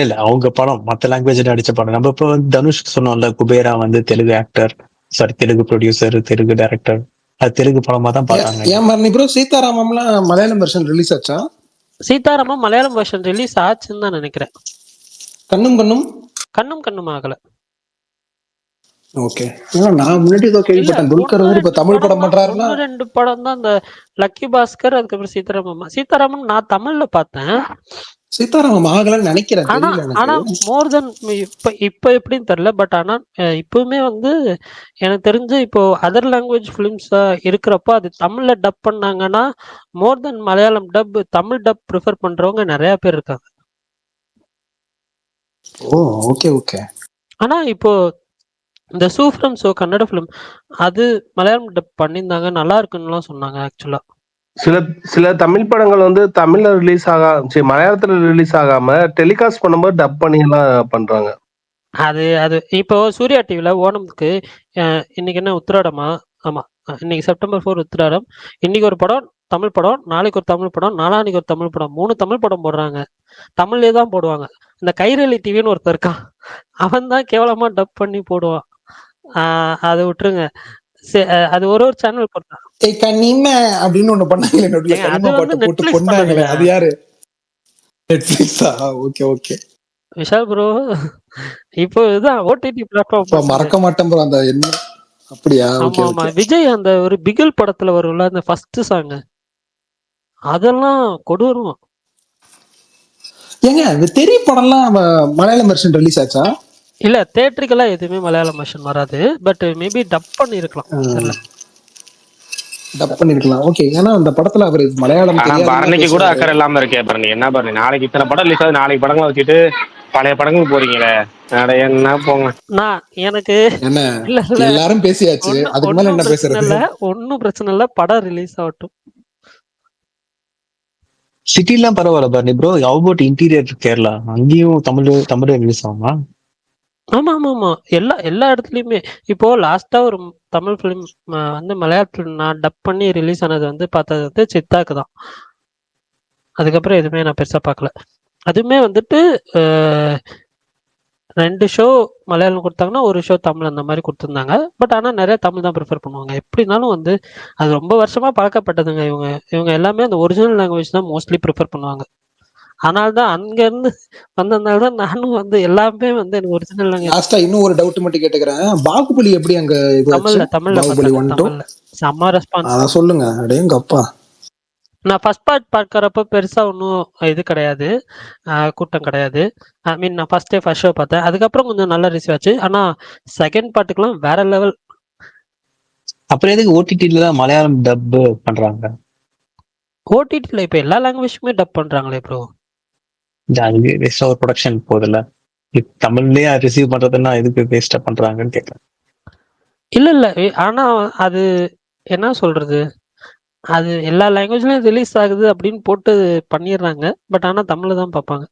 இல்ல அவங்க படம் மத்த லாங்குவேஜ் நடிச்ச படம். நம்ம இப்போ தனுஷ் சொன்னோம்ல, குபேரா வந்து Telugu actor, sorry Telugu producer, Telugu director, அது தெலுங்கு படமா தான் பார்த்தாங்க. ஏன் மரணி ப்ரோ, சீதாராமம்லாம் மலையாளம் வெர்ஷன் ரிலீஸ் ஆச்சா? சீதாராமம் மலையாளம் வெர்ஷன் ரிலீஸ் ஆச்சுன்னு தான் நினைக்கிறேன். கண்ணும் கண்ணும் கண்ணும் கண்ணும் ஆகல. ஓகே, நான் முன்னாடி ஏதோ கேள்விப்பட்டேன் துல்கர் வந்து இப்ப தமிழ் படம் பண்றாருன்னா. 2 படம் தான், இந்த லக்கி பாஸ்கர், அதுக்கப்புறம் சீதாராமம் நான் தமிழ்ல பார்த்தேன். சீதாராமம் ஆகலன்னு நினைக்கிறேன். ஆனா மோர் தென் இப்ப எப்படின்னு தெரியல. பட் ஆனா இப்பவுமே வந்து எனக்கு தெரிஞ்சு இப்போ அதர் லாங்குவேஜ் பிலிம்ஸ் இருக்கிறப்போ அது தமிழ்ல டப் பண்ணாங்கன்னா more then Malayalam dub, Tamil dub prefer பண்றவங்க நிறைய பேர் இருக்காங்க. Okay okay. ஆனா இப்போ இந்த சூஃப்ரம் ஷோ கன்னட பிலிம் அது மலையாளம் டப் பண்ணியிருந்தாங்க, நல்லா இருக்குன்னு சொன்னாங்க. ஆக்சுவலா சில தமிழ் படங்கள் வந்து தமிழ்ல ரிலீஸ் மலையாளத்துல ரிலீஸ் ஆகாம டெலிகாஸ்ட் பண்ணும்போது டப் பண்ணி எல்லாம் பண்றாங்க. அது இப்போ சூர்யா டிவில ஓணம்க்கு இன்னைக்கு என்ன உத்திராடமா, ஆமா இன்னைக்கு செப்டம்பர் 4 உத்திராடம். இன்னைக்கு ஒரு படம் தமிழ் படம், நாளைக்கு ஒரு தமிழ் படம், நாளான்னைக்கு ஒரு தமிழ் படம், 3 தமிழ் படம் போடுறாங்க. தமிழ்லயே தான் போடுவாங்க. இந்த கைரளி டிவின்னு ஒருத்தர் இருக்கான், அவன் தான் கேவலமா டப் பண்ணி போடுவான். அதை விட்டுருங்க. அது ஒரு சேனல் போட்டான். ஏய் கனிமே அப்படின்னு ஒண்ணு பண்ணாங்களே நடுவுல, அது கனிமா வந்து பாட்டு போட்டு நெட்ஃபிளிக்ஸ் கொண்டாங்களே, பண்ணதுங்க. அது யாரு? நெட்ஃபிளிக்ஸா? Okay okay. விஷால் ப்ரோ இப்போ இதுதான் ஓடிடி பிளாட்ஃபார்ம். மறக்க மாட்டேன் ப்ரோ அந்த என்ன. அப்படியா? ஓகே ஆமா ஆமா. ஓகே. விஜய் அந்த ஒரு பிகில் படத்துல வரும்ல அந்த ஃபர்ஸ்ட் சாங், அதெல்லாம் கொடூரம். ஏங்க இந்த தெரி படம்லாம் மலையாளம் வெர்ஷன் ரிலீஸ் ஆச்சா? இல்ல தியேட்டரிக்கலா எதுவுமே மலையாளம் வெர்ஷன் வராது, பட் மேபி டப் பண்ணிருக்கலாம், தெரியல. டப் பண்ணிருக்கலாம். ஓகே. ஏன்னா அந்த படத்துல அவர் மலையாளம் ஆனா தெரியாதுன்னு பரணிக்கு கூட பேசுவாரு. அக்கறை இல்லாம இருக்கே பரணி. என்ன பரணி, நாளைக்கு இத்தனை படம் ரிலீஸ் ஆகுது, நாளைக்கு படங்களை வச்சுட்டு பழைய படங்களுக்கு போறீங்களே, என்ன போங்க. நான் எனக்கு என்ன இல்ல இல்ல எல்லாரும் பேசியாச்சு, அதுக்கு மேல ஒன்னும் என்ன பிரச்சனை பேசுறது? இல்ல, ஒன்னும் பிரச்சனை இல்ல, படம் ரிலீஸ் ஆகட்டும். சிட்டிலாம் பரவாயில்ல பாரு bro. How about interior Kerala? அங்கேயும் தமிழ் ரிலீஸ் ஆகுமா? ஆமா ஆமா ஆமா. எல்லா இடத்துலயுமே. இப்போ லாஸ்டா ஒரு தமிழ் பிலிம் வந்து மலையாளத்துல நான் டப் பண்ணி ரிலீஸ் ஆனது வந்து பார்த்தது வந்து சித்தாக்கு தான். அதுக்கப்புறம் எதுவுமே நான் பெருசா பார்க்கல. அதுவுமே வந்துட்டு 2 ஷோ மலையாளம் கொடுத்தாங்கன்னா 1 ஷோ தமிழ், அந்த மாதிரி கொடுத்துருந்தாங்க. பட் ஆனால் நிறைய தமிழ் தான் ப்ரிஃபர் பண்ணுவாங்க. எப்படினாலும் வந்து அது ரொம்ப வருஷமா பழக்கப்பட்டதுங்க. இவங்க எல்லாமே அந்த ஒரிஜினல் லாங்குவேஜ் தான் மோஸ்ட்லி ப்ரிஃபர் பண்ணுவாங்க. அதனால்தான் அங்கேருந்து வந்ததுனால தான் நானும் வந்து எல்லாமே வந்து எனக்கு ஒரிஜினல் லாங்குவேஜ். லாஸ்டா இன்னும் ஒரு டவுட் மட்டும் கேட்டுக்கிறேன். பாகுபலி எப்படி அங்க இதுவாச்சு? தமிழ்ல பாகுபலி பார்த்தாங்க. 1 2 தமிழ்ல செம்ம ரெஸ்பான்ஸ். அத சொல்லுங்க. அடேங்க அப்பா. நான் ஃபர்ஸ்ட் பார்ட் பார்க்கறப்ப பெருசா ஒன்றும் இது கிடையாது, கூட்டம் கிடையாது. ஐ மீன் நான் ஃபர்ஸ்ட் ஷோ பார்த்தேன். அதுக்கப்புறம் கொஞ்சம் நல்ல ரிசீவ் ஆச்சு. ஆனா செகண்ட் பார்ட்டுக்குலாம் வேற லெவல். அப்புறம் எதுக்கு ஓடிடில தான் மலையாளம் டப் பண்றாங்க? ஓடிடில இப்போ எல்லா லாங்குவேஜுமே டப் பண்றாங்களே ப்ரோ. அது வேஸ்ட் ஒரு ப்ரொடக்ஷன் போதில்ல. தமிழ்லயே ரிசீவ் பண்றதுன்னா எதுக்கு வேஸ்டா பண்றாங்கன்னு கேட்கறேன். இல்ல ஆனா அது என்ன சொல்றது, அது எல்லா லாங்குவேஜ்லயும் ரிலீஸ் ஆகுது அப்படின்னு போட்டு பண்ணிடுறாங்க. பட் ஆனா தமிழ்ல தான் பார்ப்பாங்க.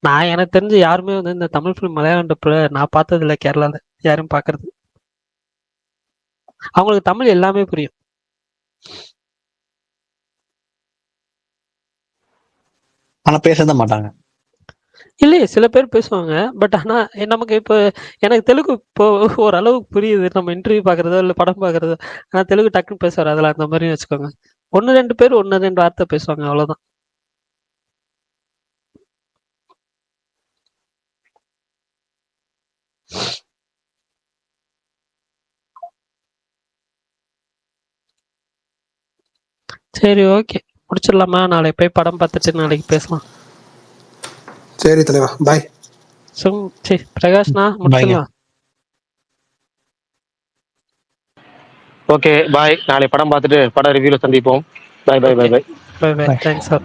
நான் எனக்கு தெரிஞ்சு யாருமே வந்து இந்த தமிழ் ஃபிலிம் மலையாளம் டப்ல நான் பார்த்தது இல்லை கேரளால யாரும் பார்க்கறது. அவங்களுக்கு தமிழ் எல்லாமே புரியும். ஆனா பேசதான் மாட்டாங்க. இல்லையே, சில பேர் பேசுவாங்க. பட் ஆனா நமக்கு இப்போ எனக்கு தெலுங்கு இப்போ ஓரளவுக்கு புரியுது. நம்ம இன்டர்வியூ பார்க்கறதோ இல்லை படம் பார்க்கறதோ. ஆனா தெலுங்கு டக்குன்னு பேச வராதுல, அந்த மாதிரி வச்சுக்கோங்க. 1-2 பேர் 1-2 வார்த்தை பேசுவாங்க, அவ்வளவுதான். சரி ஓகே, முடிச்சிடலாமா? நாளைக்கு போய் படம் பார்த்துட்டு நாளைக்கு பேசலாம். சரி தலைவா, பாய். சரி பிரகாஷ்னா முடிச்சிடலாம். Okay bye. நாளை படம் பார்த்துட்டு படம் ரிவ்யூல சந்திப்போம். Bye bye bye bye. Bye bye. Thanks sir.